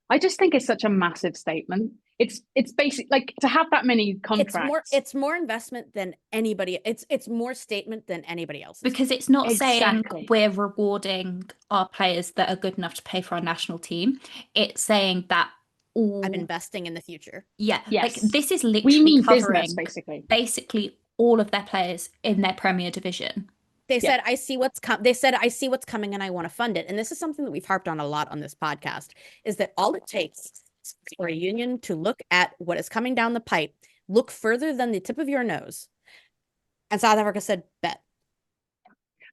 I just think it's such a massive statement. It's basic, like, to have that many contracts. It's more investment than anybody. It's more statement than anybody else. Because it's not saying Exactly. we're rewarding our players that are good enough to play for our national team. It's saying that I'm investing in the future. Yeah, Yes. like this is We literally mean covering business, basically all of their players in their Premier Division. They said, I see what's coming and I want to fund it. And this is something that we've harped on a lot on this podcast, is that all it takes is for a union to look at what is coming down the pipe, look further than the tip of your nose. And South Africa said, bet.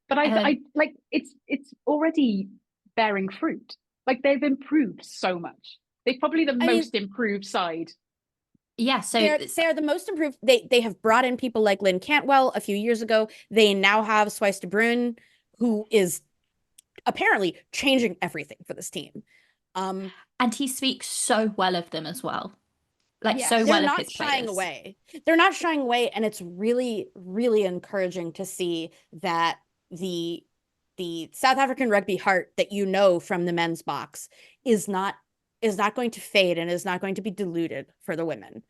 But I like, it's already bearing fruit. Like, they've improved so much. They're probably the most improved side. Yeah, so they're the most improved. They have brought in people like Lynn Cantwell a few years ago. They now have Swice de Bruin, who is apparently changing everything for this team. And he speaks so well of them as well. Like, so well of his players. They're not shying away. They're not shying away, and it's really, really encouraging to see that the South African rugby heart that you know from the men's box is not going to fade and is not going to be diluted for the women.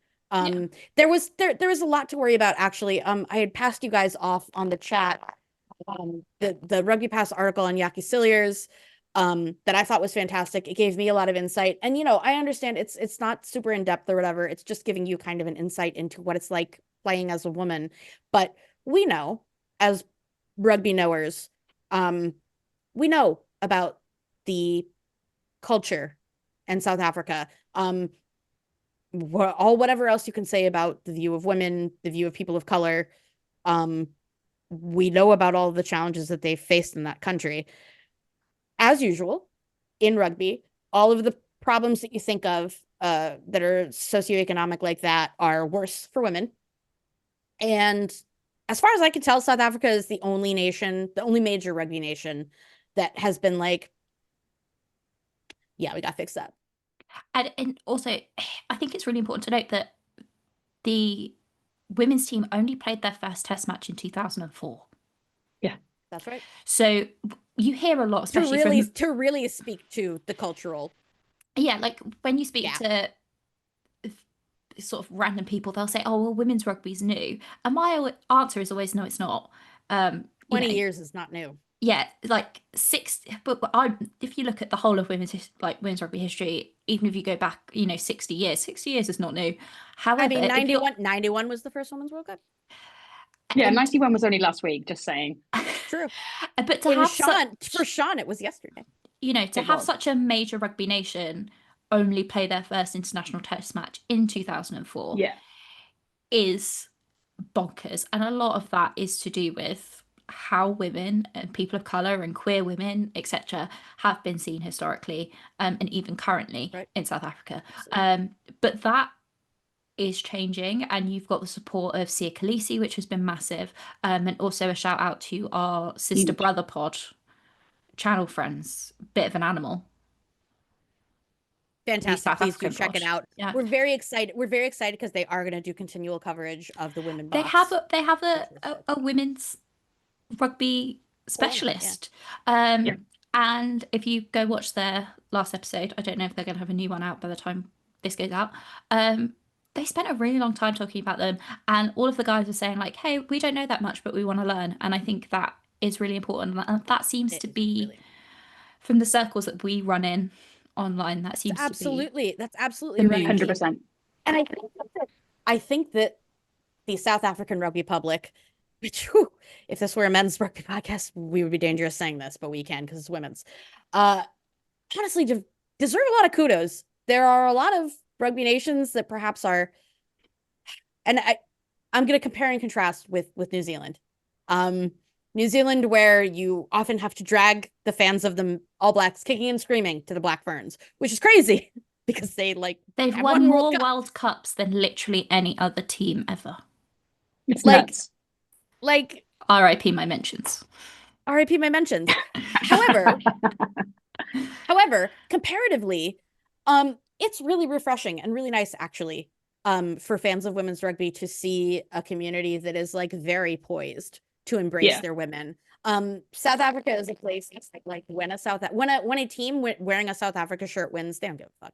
There was a lot to worry about, actually. I had passed you guys off on the chat the Rugby Pass article on Yaki Cilliers that I thought was fantastic. It gave me a lot of insight, and I understand it's not super in depth or whatever. It's just giving you kind of an insight into what it's like playing as a woman. But we know, as rugby knowers, we know about the culture in South Africa. Whatever else you can say about the view of women, the view of people of color, we know about all of the challenges that they've faced in that country. As usual, in rugby, all of the problems that you think of that are socioeconomic like that are worse for women. And as far as I can tell, South Africa is the only major rugby nation that has been like, yeah, we got to fix that. And also, I think it's really important to note that the women's team only played their first test match in 2004. Yeah, that's right. So you hear a lot, especially to really speak to the cultural. Yeah, like when you speak to sort of random people, they'll say, "Oh, well, women's rugby's new," and my answer is always, "No, it's not." 20 years is not new. Yeah, like but if you look at the whole of women's rugby history, even if you go back, 60 years is not new. However, I mean, 91 was the first Women's World Cup. Yeah, 91 was only last week, just saying. True. But for Sean, it was yesterday. To have such a major rugby nation only play their first international test match in 2004 is bonkers. And a lot of that is to do with how women and people of color and queer women, etc., have been seen historically and even currently in South Africa. But that is changing, and you've got the support of Sia Khaleesi, which has been massive, and also a shout out to our sister brother pod channel friends, Bit of an Animal. Fantastic. Please do check it out. Yeah. We're very excited because they are going to do continual coverage of the women box. They have a women's rugby specialist. And if you go watch their last episode, I don't know if they're going to have a new one out by the time this goes out. They spent a really long time talking about them, and all of the guys were saying like, "Hey, we don't know that much, but we want to learn." And I think that is really important. And that seems to be from the circles that we run in online. That seems absolutely right. 100%. And I think that the South African rugby public, which, if this were a men's rugby podcast, we would be dangerous saying this, but we can because it's women's. Honestly, deserve a lot of kudos. There are a lot of rugby nations that perhaps are, and I'm going to compare and contrast with New Zealand. New Zealand, where you often have to drag the fans of the All Blacks kicking and screaming to the Black Ferns, which is crazy because they've won more World Cups than literally any other team ever. It's nuts. Like R.I.P. my mentions. R.I.P. my mentions. However, comparatively, it's really refreshing and really nice, actually, for fans of women's rugby to see a community that is like very poised to embrace their women. South Africa is a place that's like when a team wearing a South Africa shirt wins, they don't give a fuck.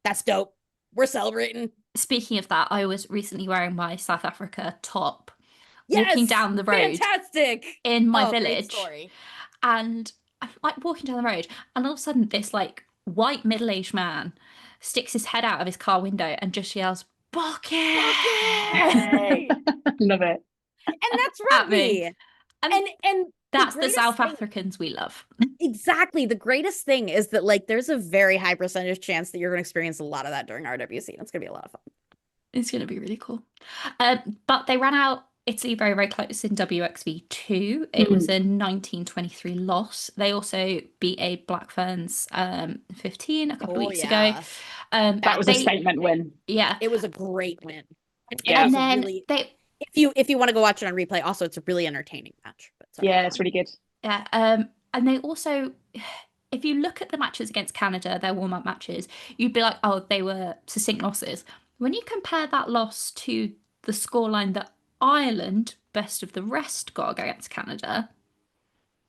That's dope. We're celebrating. Speaking of that, I was recently wearing my South Africa top, Yes, walking down the road fantastic in my great village, story. and I'm like walking down the road, and all of a sudden this like white middle-aged man sticks his head out of his car window and just yells, "Bucket!" Love it. And that's At me. rugby. And that's the greatest South thing- Africans we love. Exactly. The greatest thing is that like there's a very high percentage chance that you're going to experience a lot of that during RWC. And it's going to be a lot of fun. It's going to be really cool. But they ran out Italy very, very close in WXV2. It was a 1923 loss. They also beat a Black Ferns 15 a couple of weeks ago. That was a statement win. Yeah. It was a great win. Yeah. And then really, if you want to go watch it on replay, also it's a really entertaining match. But yeah, it's really good. Yeah. And they also, if you look at the matches against Canada, their warm-up matches, you'd be like, oh, they were succinct losses. When you compare that loss to the scoreline that Ireland, best of the rest, got against Canada,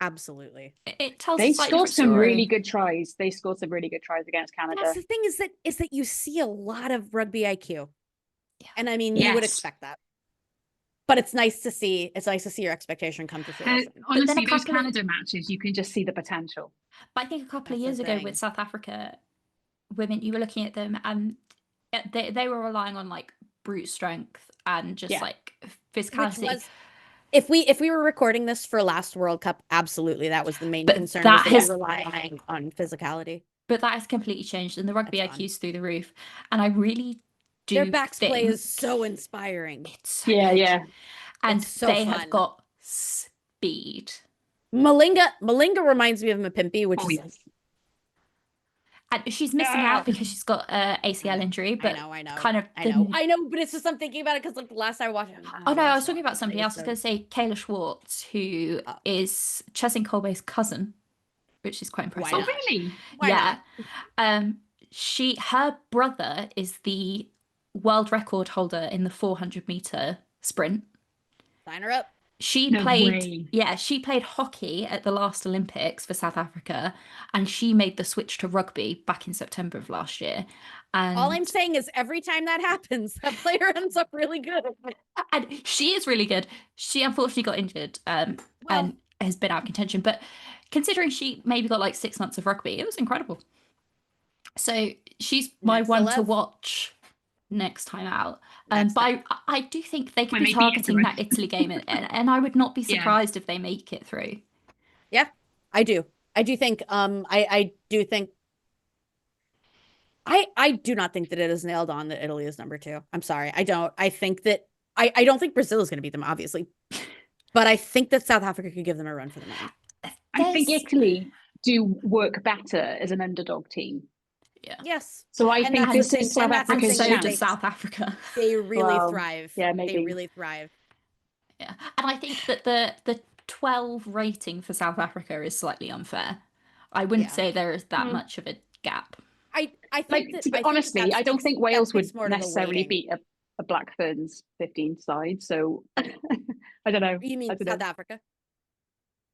absolutely, it tells they a slightly scored different some story. really good tries. They scored some really good tries against Canada. That's the thing is that you see a lot of rugby IQ, and I mean Yes. you would expect that, but it's nice to see your expectation come to fruition. Honestly, those Canada matches, you can just see the potential. But I think a couple of years ago with South Africa women, you were looking at them and they were relying on like brute strength and just like physicality. If we were recording this for last World Cup, absolutely that was the main concern. That was relying on physicality. But that has completely changed, and the rugby IQ's through the roof. And I really do. Their backs play is so inspiring. It's so good. And it's so they fun. have got speed. Malinga reminds me of Mapimpi, which is. And she's missing out because she's got an ACL injury, but I know. I know, but it's just I'm thinking about it because like the last time I watched it. Oh no, I was talking about somebody else. I was going to say Kayla Schwartz, who is Cheslin Colby's cousin, which is quite impressive. Oh really? Why not? Her brother is the world record holder in the 400-meter sprint. Sign her up. She played hockey at the last Olympics for South Africa, and she made the switch to rugby back in September of last year. And all I'm saying is every time that happens, that player ends up really good. And she is really good. She unfortunately got injured and has been out of contention. But considering she maybe got like 6 months of rugby, it was incredible. So she's my one to watch next time out. But I do think they could be targeting that Italy game, and I would not be surprised if they make it through. Yeah, I do. I do think. I do think. I do not think that it is nailed on that Italy is number 2. I'm sorry. I don't. I think that I don't think Brazil is going to beat them, obviously, but I think that South Africa could give them a run for the money. I think Italy do work better as an underdog team. Yeah. Yes. So I think this is South Africa. So does South Africa. They really thrive. Yeah, maybe. They really thrive. Yeah, and I think that the 12 rating for South Africa is slightly unfair. I wouldn't say there is that much of a gap. I think honestly, I don't think Wales would necessarily beat a Black Ferns 15 side. So I don't know. You mean South Africa?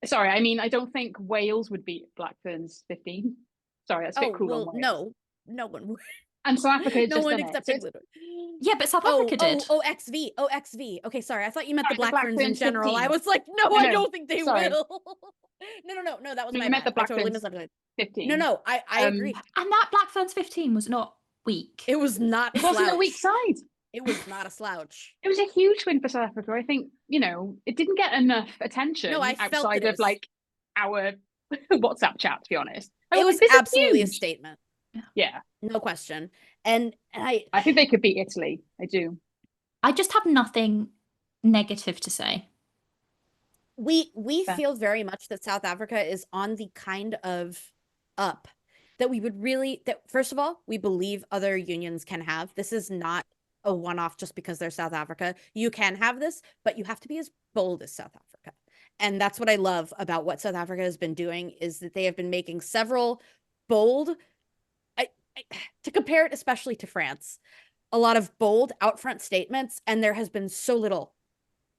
Sorry, I mean I don't think Wales would beat Black Ferns 15. Sorry, that's a bit cruel. No one would. And South Africa no one except Yeah, but South Africa did. XV. Okay, sorry. I thought you meant the Black Ferns in 15. general. I was like, no, I don't think they will. No, that was my meant the Black totally Ferns 15. No, I agree. And that Black Ferns 15 was not weak. It was not. It wasn't a weak side. It was not a slouch. It was a huge win for South Africa. I think, it didn't get enough attention outside of like our WhatsApp chat, to be honest. It was absolutely a statement. Yeah. No question. And I think they could beat Italy. I do. I just have nothing negative to say. We feel very much that South Africa is on the kind of up that we would first of all, we believe other unions can have. This is not a one-off just because they're South Africa. You can have this, but you have to be as bold as South Africa. And that's what I love about what South Africa has been doing is that they have been making several bold, to compare it especially to France, a lot of bold out front statements, and there has been so little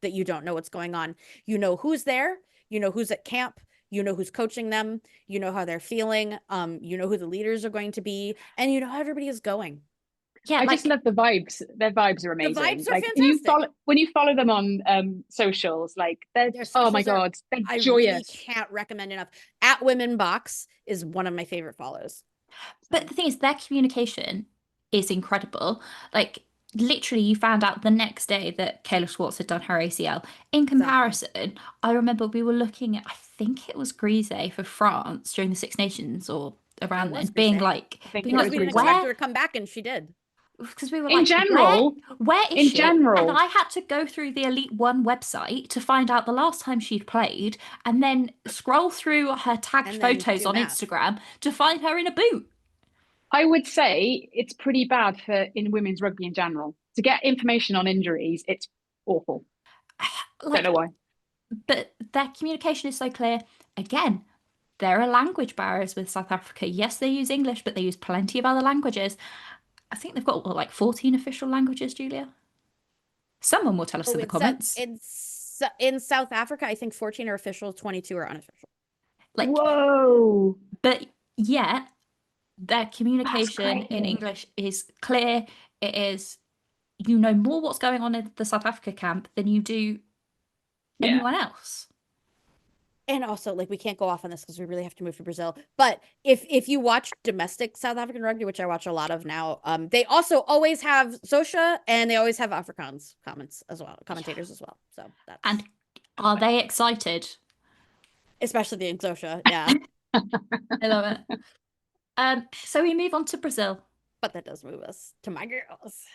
that you don't know what's going on. You know who's there, You know who's at camp. You know who's coaching them. You know how they're feeling. You know who the leaders are going to be, and you know how everybody is going. Yeah, I just love the vibes. Their vibes are amazing. The vibes are like fantastic. when you follow them on socials, like they're oh my god, they're joyous. I really can't recommend enough. At Women Box is one of my favorite follows. But the thing is, their communication is incredible. Like, literally, you found out the next day that Kayla Schwartz had done her ACL. In comparison, I remember we were looking at, I think it was Grise for France during the Six Nations or around then, being like, because we didn't expect her to come back, and she did. Because we were in like, general, where is she? General, and I had to go through the Elite One website to find out the last time she'd played, and then scroll through her tagged photos on Instagram to find her in a boot. I would say it's pretty bad in women's rugby in general. To get information on injuries, it's awful. Don't know why. But their communication is so clear. Again, there are language barriers with South Africa. Yes, they use English, but they use plenty of other languages. I think they've got like 14 official languages, Julia. Someone will tell us in the comments. In South Africa, I think 14 are official, 22 are unofficial. Like, whoa! But yet, their communication in English is clear. It is, you know more what's going on in the South Africa camp than you do anyone else. And also, like, we can't go off on this because we really have to move to Brazil. But if you watch domestic South African rugby, which I watch a lot of now, they also always have Sosha and they always have Afrikaans commentators as well. So that's... And are they excited? Especially the Sosha, yeah. I love it. So we move on to Brazil. But that does move us to my girls.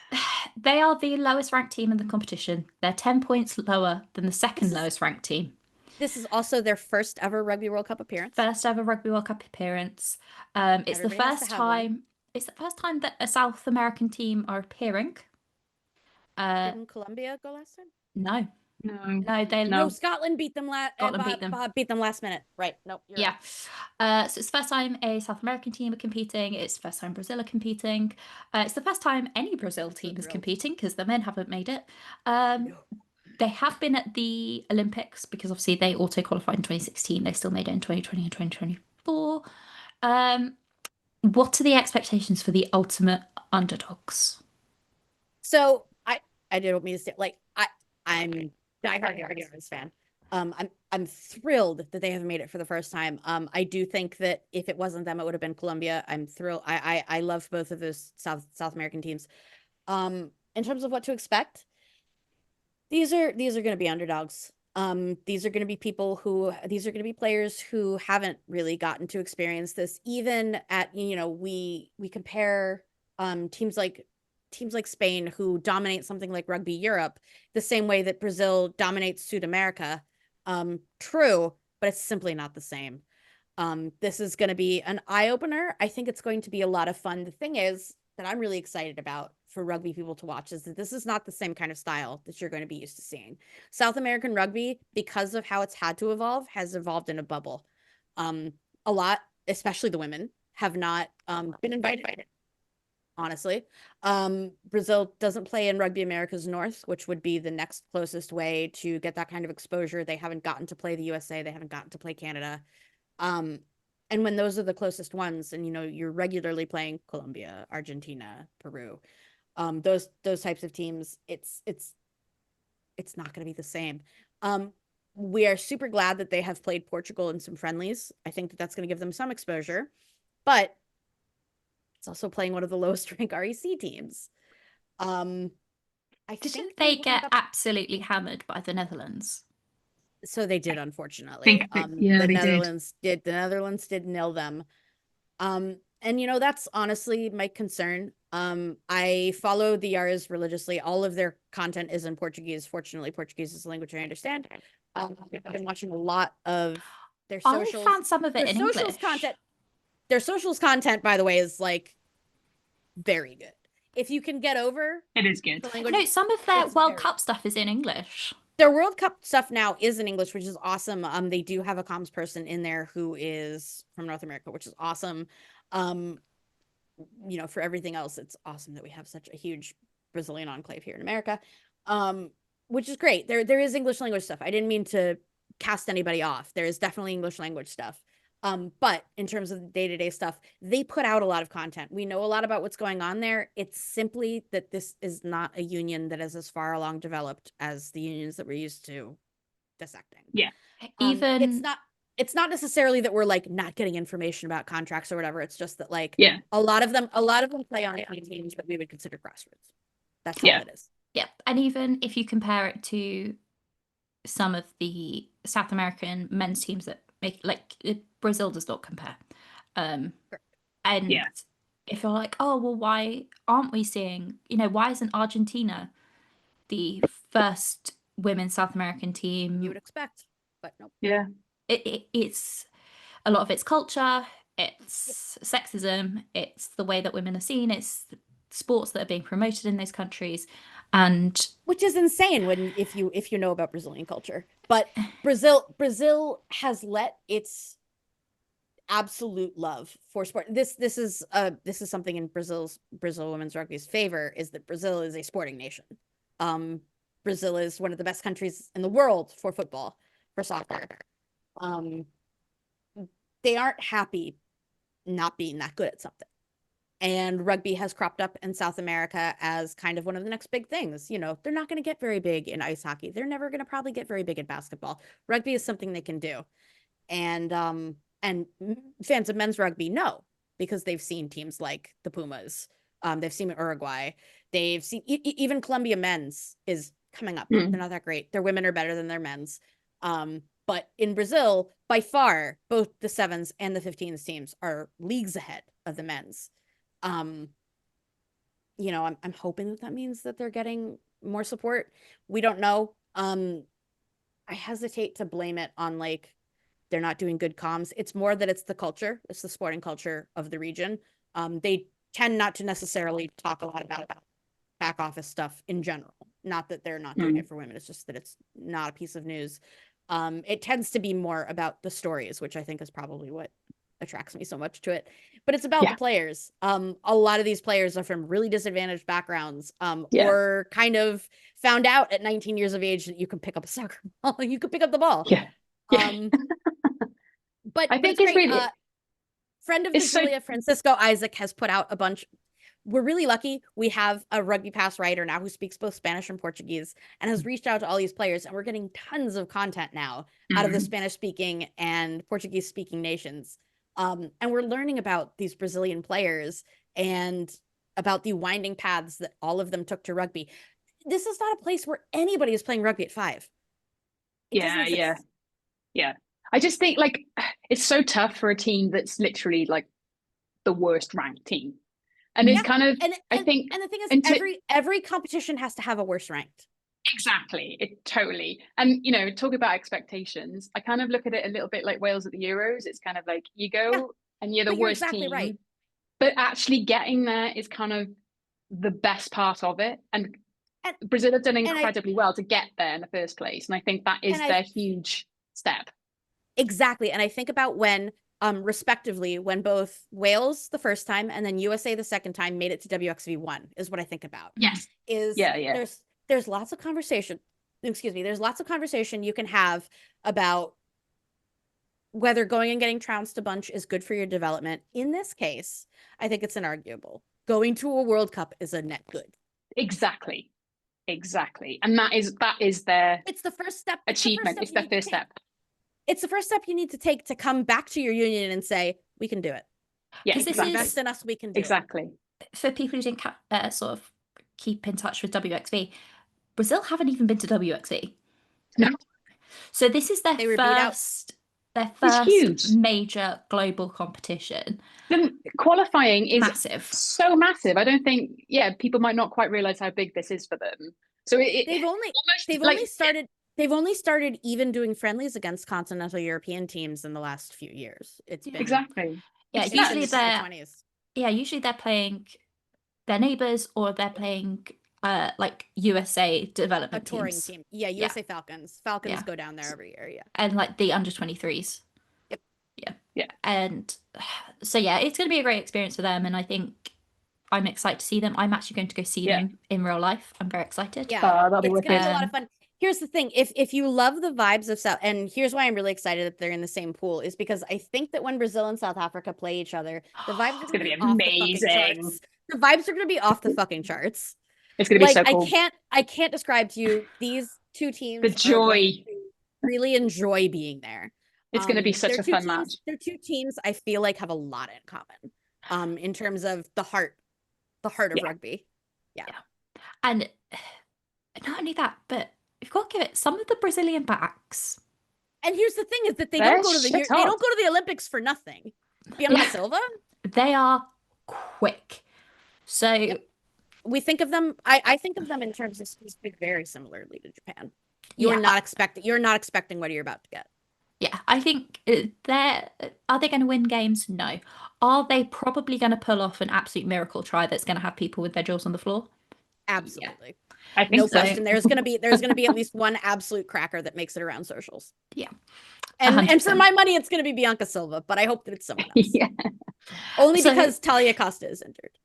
They are the lowest ranked team in the competition. They're 10 points lower than the second lowest ranked team. This is also their first ever Rugby World Cup appearance. First ever Rugby World Cup appearance. It's the first time. It's the first time that a South American team are appearing. Didn't Colombia go last time? No. No, Scotland beat them beat them last minute. Right. Nope. Right. So it's the first time a South American team are competing. It's the first time Brazil are competing. It's the first time any Brazil team is competing because the men haven't made it. They have been at the Olympics because obviously they auto qualified in 2016. They still made it in 2020 and 2024. What are the expectations for the ultimate underdogs? So I don't mean to say, like, I'm diehard Guardians fan. I'm thrilled that they have made it for the first time. I do think that if it wasn't them, it would have been Colombia. I'm thrilled. I love both of those South American teams. In terms of what to expect, these are going to be underdogs. These are going to be players who haven't really gotten to experience this. Even at, we compare teams like Spain, who dominate something like Rugby Europe the same way that Brazil dominates South America. True, but it's simply not the same. This is going to be an eye-opener. I think it's going to be a lot of fun. The thing is that I'm really excited about for rugby people to watch is that this is not the same kind of style that you're going to be used to seeing. South American rugby, because of how it's had to evolve, has evolved in a bubble. A lot, especially the women, have not been invited. Honestly, Brazil doesn't play in Rugby Americas North, which would be the next closest way to get that kind of exposure. They haven't gotten to play the USA. They haven't gotten to play Canada. And when those are the closest ones, and you're regularly playing Colombia, Argentina, Peru, those types of teams, it's not going to be the same. We are super glad that they have played Portugal in some friendlies. I think that that's going to give them some exposure, but it's also playing one of the lowest ranked REC teams. I think they get absolutely hammered by the Netherlands. So they did, unfortunately. The Netherlands did nil them. And that's honestly my concern. I follow the Yaras religiously. All of their content is in Portuguese. Fortunately, Portuguese is a language I understand. I've been watching a lot of their socials. I found some of it in English. Their socials content, by the way, is like very good. If you can get over, it is good. No, some of their World Cup stuff is in English. Their World Cup stuff now is in English, which is awesome. They do have a comms person in there who is from North America, which is awesome. For everything else, it's awesome that we have such a huge Brazilian enclave here in America, which is great. There is English language stuff. I didn't mean to cast anybody off. There is definitely English language stuff. But in terms of the day-to-day stuff, they put out a lot of content. We know a lot about what's going on there. It's simply that this is not a union that is as far along developed as the unions that we're used to dissecting. Yeah. Even it's not necessarily that we're like not getting information about contracts or whatever. It's just that like Yeah. a lot of them play on teams that we would consider grassroots. That's all it is. Yeah. And even if you compare it to some of the South American men's teams that make Brazil does not compare. And if you're like, oh well, why aren't we seeing, why isn't Argentina the first women's South American team? You would expect, but nope. Yeah. It's a lot of it's culture, it's sexism, it's the way that women are seen, it's sports that are being promoted in those countries, and which is insane if you know about Brazilian culture. But Brazil has let its absolute love for sport. This is something in Brazil women's rugby's favor, is that Brazil is a sporting nation. Brazil is one of the best countries in the world for football, for soccer. They aren't happy not being that good at something. And rugby has cropped up in South America as kind of one of the next big things. They're not going to get very big in ice hockey. They're never going to probably get very big in basketball. Rugby is something they can do. And fans of men's rugby know, because they've seen teams like the Pumas. They've seen Uruguay. They've seen even Colombia men's is coming up. They're not that great. Their women are better than their men's. But in Brazil, by far, both the 7s and the 15s teams are leagues ahead of the men's. I'm hoping that means that they're getting more support. We don't know. I hesitate to blame it on like they're not doing good comms. It's more that it's the culture. It's the sporting culture of the region. They tend not to necessarily talk a lot about back office stuff in general. Not that they're not doing it for women. It's just that it's not a piece of news. It tends to be more about the stories, which I think is probably what attracts me so much to it. But it's about the players. A lot of these players are from really disadvantaged backgrounds, or kind of found out at 19 years of age that you can pick up a soccer ball. You could pick up the ball. But I think it's great. Really, friend of the Julia, Francisco Isaac, has put out a bunch. We're really lucky. We have a Rugby Pass writer now who speaks both Spanish and Portuguese and has reached out to all these players, and we're getting tons of content now out of the Spanish speaking and Portuguese speaking nations. And we're learning about these Brazilian players and about the winding paths that all of them took to rugby. This is not a place where anybody is playing rugby at 5. Yeah. I just think like it's so tough for a team that's literally like the worst ranked team. And it's kind of, I think, and the thing is, every competition has to have a worse ranked. Exactly. It totally. And, talk about expectations. I kind of look at it a little bit like Wales at the Euros. It's kind of like you go and you're the worst team. Right. But actually getting there is kind of the best part of it. And Brazil have done incredibly well to get there in the first place. And I think that is their huge step. Exactly. And I think about when, respectively, when both Wales the first time and then USA the second time made it to WXV1 is what I think about. Yes. There's lots of conversation. There's lots of conversation you can have about whether going and getting trounced a bunch is good for your development. In this case, I think it's inarguable. Going to a World Cup is a net good. Exactly. And that is their it's the first step achievement. It's their first step. It's the first step you need to take to come back to your union and say, we can do it. Yeah, because this is best in us, we can do it. For people who didn't sort of keep in touch with WXV, Brazil haven't even been to WXV. No. So this is their first major global competition. The qualifying is massive. So massive. I don't think, people might not quite realize how big this is for them. So they've only started even doing friendlies against continental European teams in the last few years. It's been exactly. Yeah, usually they're playing their neighbors, or they're playing like USA development touring teams. Team. Yeah, USA Falcons. Falcons go down there every year. Yeah, and like the under 23s. Yep. Yeah. And so it's going to be a great experience for them, and I think I'm excited to see them. I'm actually going to go see them in real life. I'm very excited. Yeah, it's going to be a lot of fun. Here's the thing. If you love the vibes of South, and here's why I'm really excited that they're in the same pool, is because I think that when Brazil and South Africa play each other, the vibes are It's going gonna to be be off the fucking amazing. charts. The vibes are going to be off the fucking charts. It's gonna be Like, so cool. I can't describe to you, these two teams The are joy. going to really enjoy being there. It's gonna be such a fun match. They're two teams I feel like have a lot in common. In terms of the heart of rugby. Yeah. And not only that, but you've got to give it some of the Brazilian backs. And here's the thing: is that they They're don't go to shit they hot. don't go to the Olympics for nothing. Bianca Silva. They are quick. So we think of them. I think of them in terms of speak very similarly to Japan. You're not expecting what you're about to get. Yeah, I think are they going to win games? No. Are they probably going to pull off an absolute miracle try that's going to have people with their jaws on the floor? Absolutely. I think No so. question. There's gonna be at least one absolute cracker that makes it around socials. Yeah. And 100%. for my money, it's gonna be Bianca Silva, but I hope that it's someone else. Yeah. Only because Talia Costa is injured.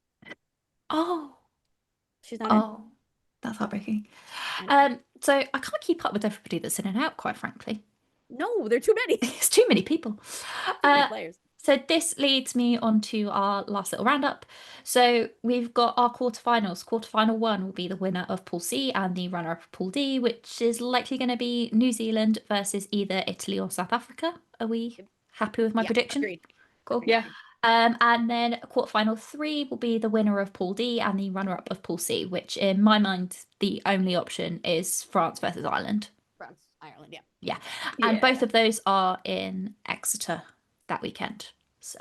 Oh. She's not in. Oh. That's heartbreaking. So I can't keep up with everybody that's in and out, quite frankly. No, there are too many. It's too many people. Too many players. So this leads me on to our last little roundup. So we've got our quarterfinals. Quarterfinal 1 will be the winner of Pool C and the runner-up of Pool D, which is likely going to be New Zealand versus either Italy or South Africa. Are we happy with my prediction? Agreed. Cool. Yeah. And then quarterfinal 3 will be the winner of Pool D and the runner-up of Pool C, which in my mind, the only option is France versus Ireland. France, Ireland, yeah. And both of those are in Exeter that weekend. So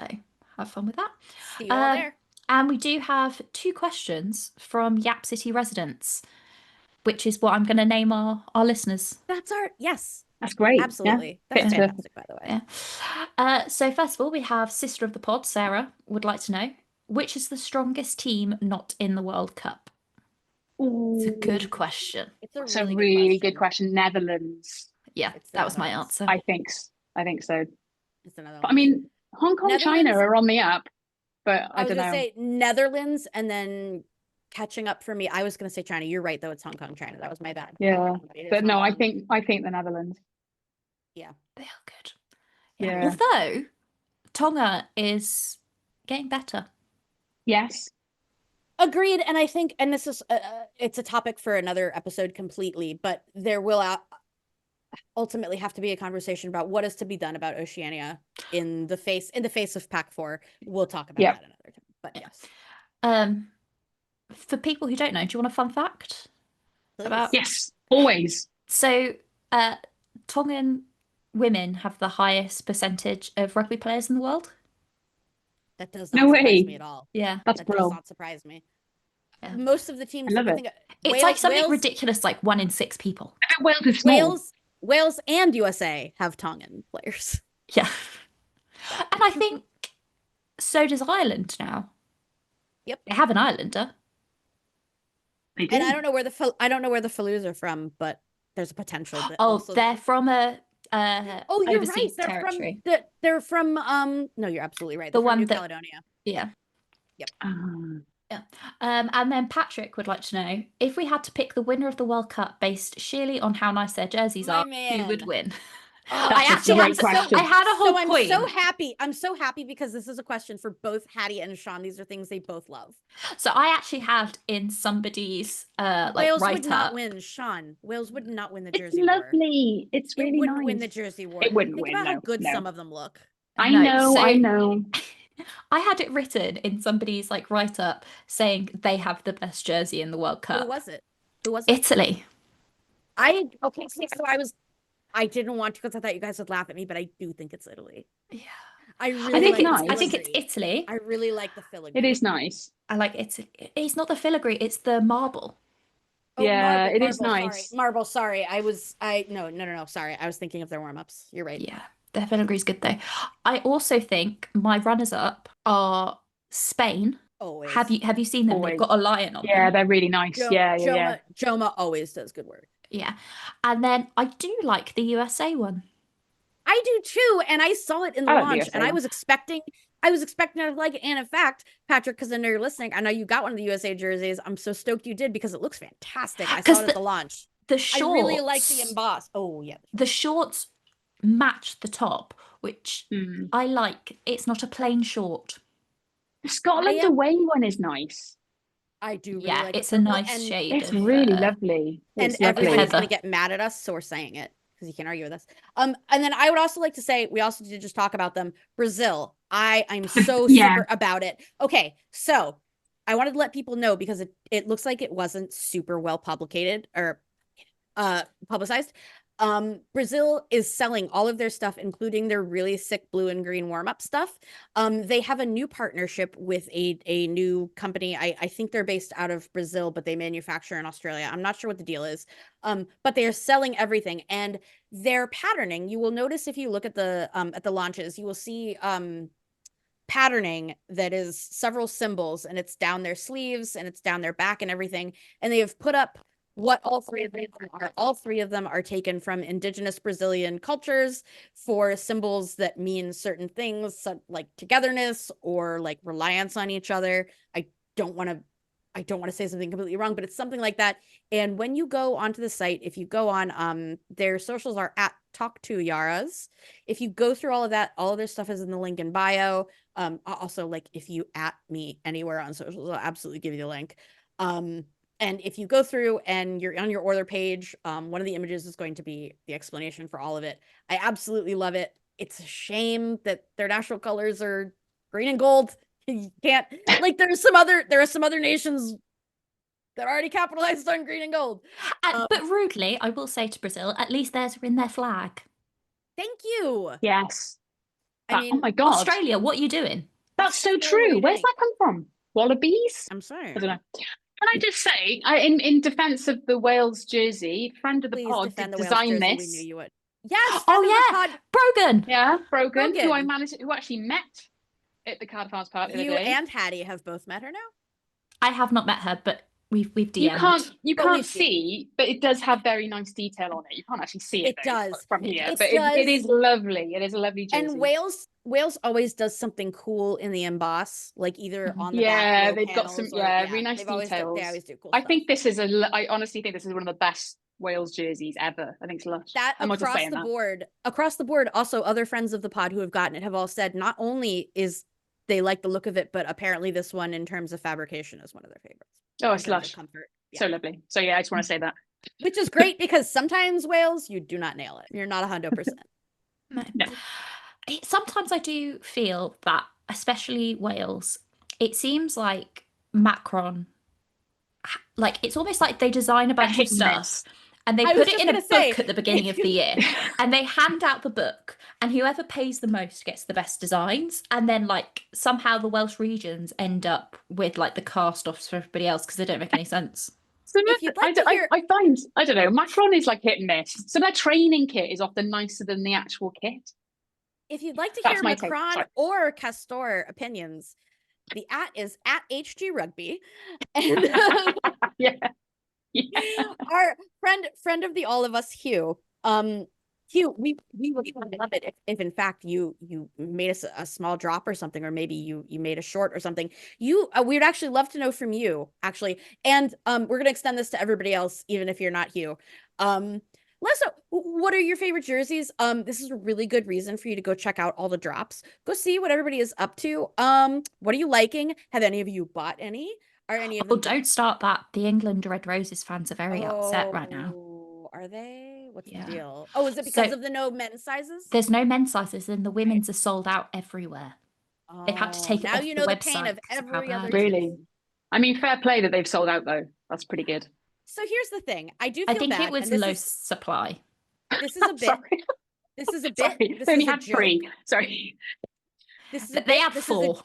have fun with that. See you all there. And we do have 2 questions from Yap City residents, which is what I'm going to name our listeners. That's That's great. Absolutely. Yeah. That's fantastic, by the way. Yeah. So first of all, we have sister of the pod, Sarah, would like to know, which is the strongest team not in the World Cup? Ooh. It's a good question. It's a really good question. Netherlands. Yeah, that was my answer. I think so. It's another But, one. I mean, Hong Kong, China are on the up, but I don't know. I was going to say Netherlands, and then catching up for me, I was going to say China. You're right, though. It's Hong Kong, China. That was my bad. Yeah. But no, I think the Netherlands. Yeah. They are good. Yeah. Although Tonga is getting better. Yes. Agreed. And I think, and this is, it's a topic for another episode completely, but there will ultimately have to be a conversation about what is to be done about Oceania in the face of Pac-4. We'll talk about that another time. But yes. For people who don't know, do you want a fun fact? Yes, always. So Tongan women have the highest percentage of rugby players in the world. That does not surprise me at all. Yeah. That's that does not surprise me. Yeah. Most of the teams, I love it. It's like something ridiculous, like 1 in 6 people. Wales is small. Wales and USA have Tongan players. Yeah. And I think so does Ireland now. Yep. They have an Islander. And I don't know where the Falus are from, but there's a potential that they're from a you're overseas right. territory. They're from no, you're absolutely right. The They're one from New that, Caledonia. Yeah. Yep. Yeah. And then Patrick would like to know, if we had to pick the winner of the World Cup based sheerly on how nice their jerseys are, who would win? I had a whole point. I'm so happy because this is a question for both Hattie and Sian. These are things they both love. So I actually had in somebody's Wales write-up. would not win, Sian. Wales would not win the jersey war. It's lovely. It's really nice. It wouldn't win the jersey war. It wouldn't Think win. about how good some of them look. I know. I had it written in somebody's write-up saying they have the best jersey in the World Cup. Who was it? Italy. I didn't want to because I thought you guys would laugh at me, but I do think it's Italy. Yeah. I think it's Italy. I really like the filigree. It is nice. I like it. It's not the filigree, it's the marble. Oh, yeah, marble, it is nice. Sorry. Marble, sorry. No, sorry. I was thinking of their warm-ups. You're right. Yeah, their filigree's good though. I also think my runners-up are Spain. Always. Have you seen them? Always. They've got a lion on them. Yeah, they're really nice. Joma always does good work. Yeah. And then I do like the USA one. I do too, and I saw it in the launch, and I was expecting to like it. And in fact, Patrick, because I know you're listening, I know you got one of the USA jerseys. I'm so stoked you did because it looks fantastic. I saw it at the launch. the I shorts. really like the emboss. Oh yeah. The shorts match the top, which I like. It's not a plain short. The Scotland away one is nice. I do really Yeah, like it's the a purple, nice and shade. It's really lovely. and It's lovely. everybody's gonna Heather. get mad at us, so we're saying it because you can't argue with us. And then I would also like to say we also did just talk about them. Brazil. I'm so super about it. Okay, so I wanted to let people know because it looks like it wasn't super well publicated or publicized. Brazil is selling all of their stuff, including their really sick blue and green warm-up stuff. They have a new partnership with a new company. I think they're based out of Brazil, but they manufacture in Australia. I'm not sure what the deal is. But they are selling everything, and their patterning, you will notice if you look at the launches, you will see patterning that is several symbols, and it's down their sleeves and it's down their back and everything. And they have put up what all three of them are. All three of them are taken from indigenous Brazilian cultures for symbols that mean certain things, like togetherness or like reliance on each other. I don't want to say something completely wrong, but it's something like that. And when you go onto the site, if you go on, their socials are at Talk to Yaras. If you go through all of that, all of their stuff is in the link in bio. Also, like if you at me anywhere on socials, I'll absolutely give you the link. And if you go through and you're on your order page, one of the images is going to be the explanation for all of it. I absolutely love it. It's a shame that their national colors are green and gold. You can't, like, there are some other nations that already capitalized on green and gold. But rudely, I will say to Brazil, at least theirs are in their flag. Thank you. Yes. I mean, oh my God. Australia, what are you doing? That's so true. Where's that come from? Wallabies? I'm sorry. I don't know. Can I just say, in defense of the Wales jersey, friend of the pod did design this. We knew you would. Yes. Oh yeah, Brogan. Yeah, Brogan, who actually met at the Cardiff Arms party. You and Hattie have both met her now. I have not met her, but we've DM'd. You can't see, but it does have very nice detail on it. You can't actually see it. It does from here, but it is lovely. It is a lovely jersey. And Wales always does something cool in the emboss, like either on the back. Yeah, they've got some really nice details. They always do cool stuff. think this is I honestly think this is one of the best Wales jerseys ever. I think it's lush. That across the board. Also, other friends of the pod who have gotten it have all said not only is they like the look of it, but apparently this one in terms of fabrication is one of their favorites. Oh, it's lush. Comfort. Yeah. So lovely. So yeah, I just want to say that. Which is great because sometimes Wales, you do not nail it. You're not 100%. No. Sometimes I do feel that, especially Wales, it seems like Macron, like it's almost like they design a bunch of stuff and they put it in a book at the beginning of the year and they hand out the book and whoever pays the most gets the best designs, and then like somehow the Welsh regions end up with like the cast offs for everybody else because they don't make any sense. So I find, I don't know, Macron is like hit and miss. So their training kit is often nicer than the actual kit. If you'd like to hear Macron or Castor opinions, the @ is @HG Rugby. And our friend of the all of us, Hugh. Hugh, we would love it if in fact you made us a small drop or something, or maybe you made a short or something. We would actually love to know from you, actually. And we're gonna extend this to everybody else, even if you're not Hugh. Let us know, what are your favorite jerseys? This is a really good reason for you to go check out all the drops. Go see what everybody is up to. What are you liking? Have any of you bought any? Are any of them? Oh, don't start that. The England Red Roses fans are very upset right now. Are they? What's the deal? Oh, is it because of the no men's sizes? There's no men's sizes, and the women's are sold out everywhere. They've had to take it now off you know the the pain of every other. Really? I mean, fair play that they've sold out though. That's pretty good. So here's the thing. I do feel I think bad, it was low supply. This is a bit. This is a bit. Sorry, this they only is a had joke. 3. Sorry. This is they had 4.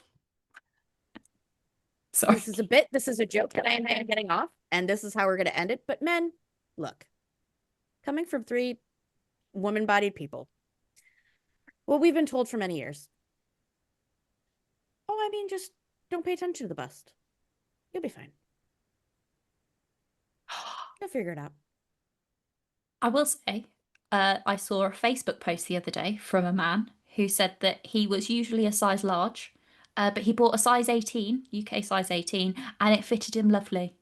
Sorry. This is a bit. This is a joke that I am getting off, and this is how we're going to end it. But men, look, coming from 3 woman-bodied people, well, we've been told for many years. Oh, I mean, just don't pay attention to the bust. You'll be fine. You'll figure it out. I will say, I saw a Facebook post the other day from a man who said that he was usually a size large, but he bought a size 18, UK size 18, and it fitted him lovely.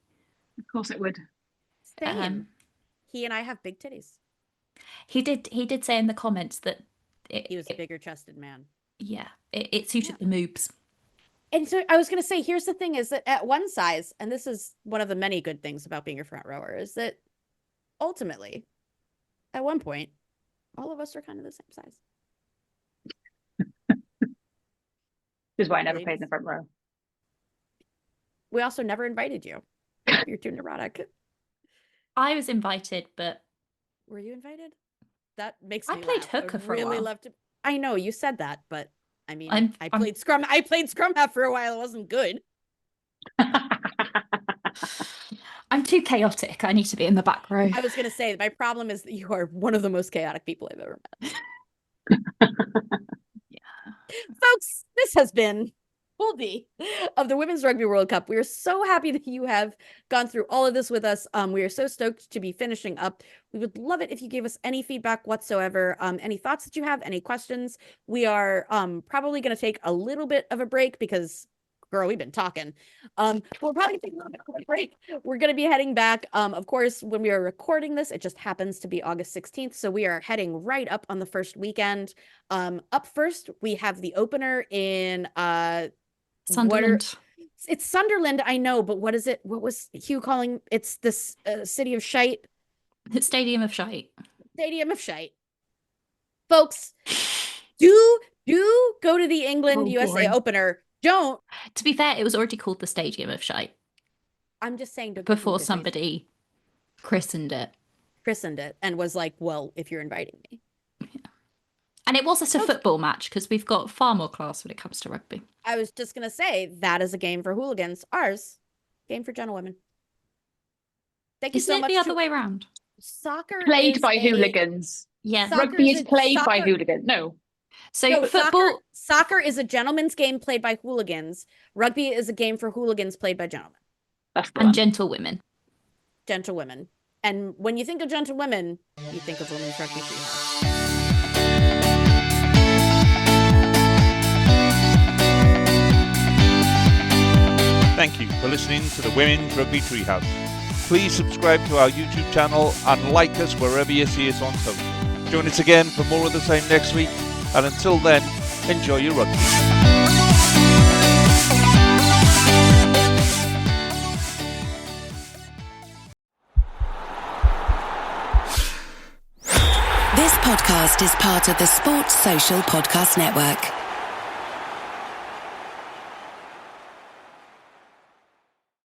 Of course it would. Same. he and I have big titties. He did say in the comments that he was a bigger chested man. Yeah, it suited the moobs. And so I was going to say, here's the thing is that at one size, and this is one of the many good things about being a front rower, is that ultimately, at one point, all of us are kind of the same size. This is why I never played in the front row. We also never invited you. You're too neurotic. I was invited, but... Were you invited? That makes me I played laugh. hooker for a while. Love to... I know, you said that, but I mean, I played scrum half for a while. It wasn't good. I'm too chaotic. I need to be in the back row. I was going to say, my problem is that you are one of the most chaotic people I've ever met. Yeah. Folks, this has been Pool D of the Women's Rugby World Cup. We are so happy that you have gone through all of this with us. We are so stoked to be finishing up. We would love it if you gave us any feedback whatsoever, any thoughts that you have, any questions. We are probably going to take a little bit of a break because, girl, we've been talking. We'll probably take a little bit of a break. We're going to be heading back. Of course, when we are recording this, it just happens to be August 16th. So we are heading right up on the first weekend. Up first, we have the opener in Sunderland. It's Sunderland, I know, but what is it? What was Hugh calling? It's this city of shite. The Stadium of Shite. Stadium of Shite. Folks, do go to the England USA opener. Don't. To be fair, it was already called the Stadium of Shite. I'm just saying. Before somebody christened it. And was like, well, if you're inviting me. Yeah. And it wasn't a football match because we've got far more class when it comes to rugby. I was just going to say that is a game for hooligans. Ours, game for gentlewomen. Thank you so much. Isn't it the other way around? Soccer played by hooligans. Yeah. Rugby is played by hooligans. No. So football... Soccer is a gentleman's game played by hooligans. Rugby is a game for hooligans played by gentlemen. And gentle women. Gentle women. And when you think of gentle women, you think of Women's Rugby Treehouse. Thank you for listening to the Women's Rugby Treehouse. Please subscribe to our YouTube channel and like us wherever you see us on social. Join us again for more of the same next week. And until then, enjoy your rugby. This podcast is part of the Sports Social Podcast Network.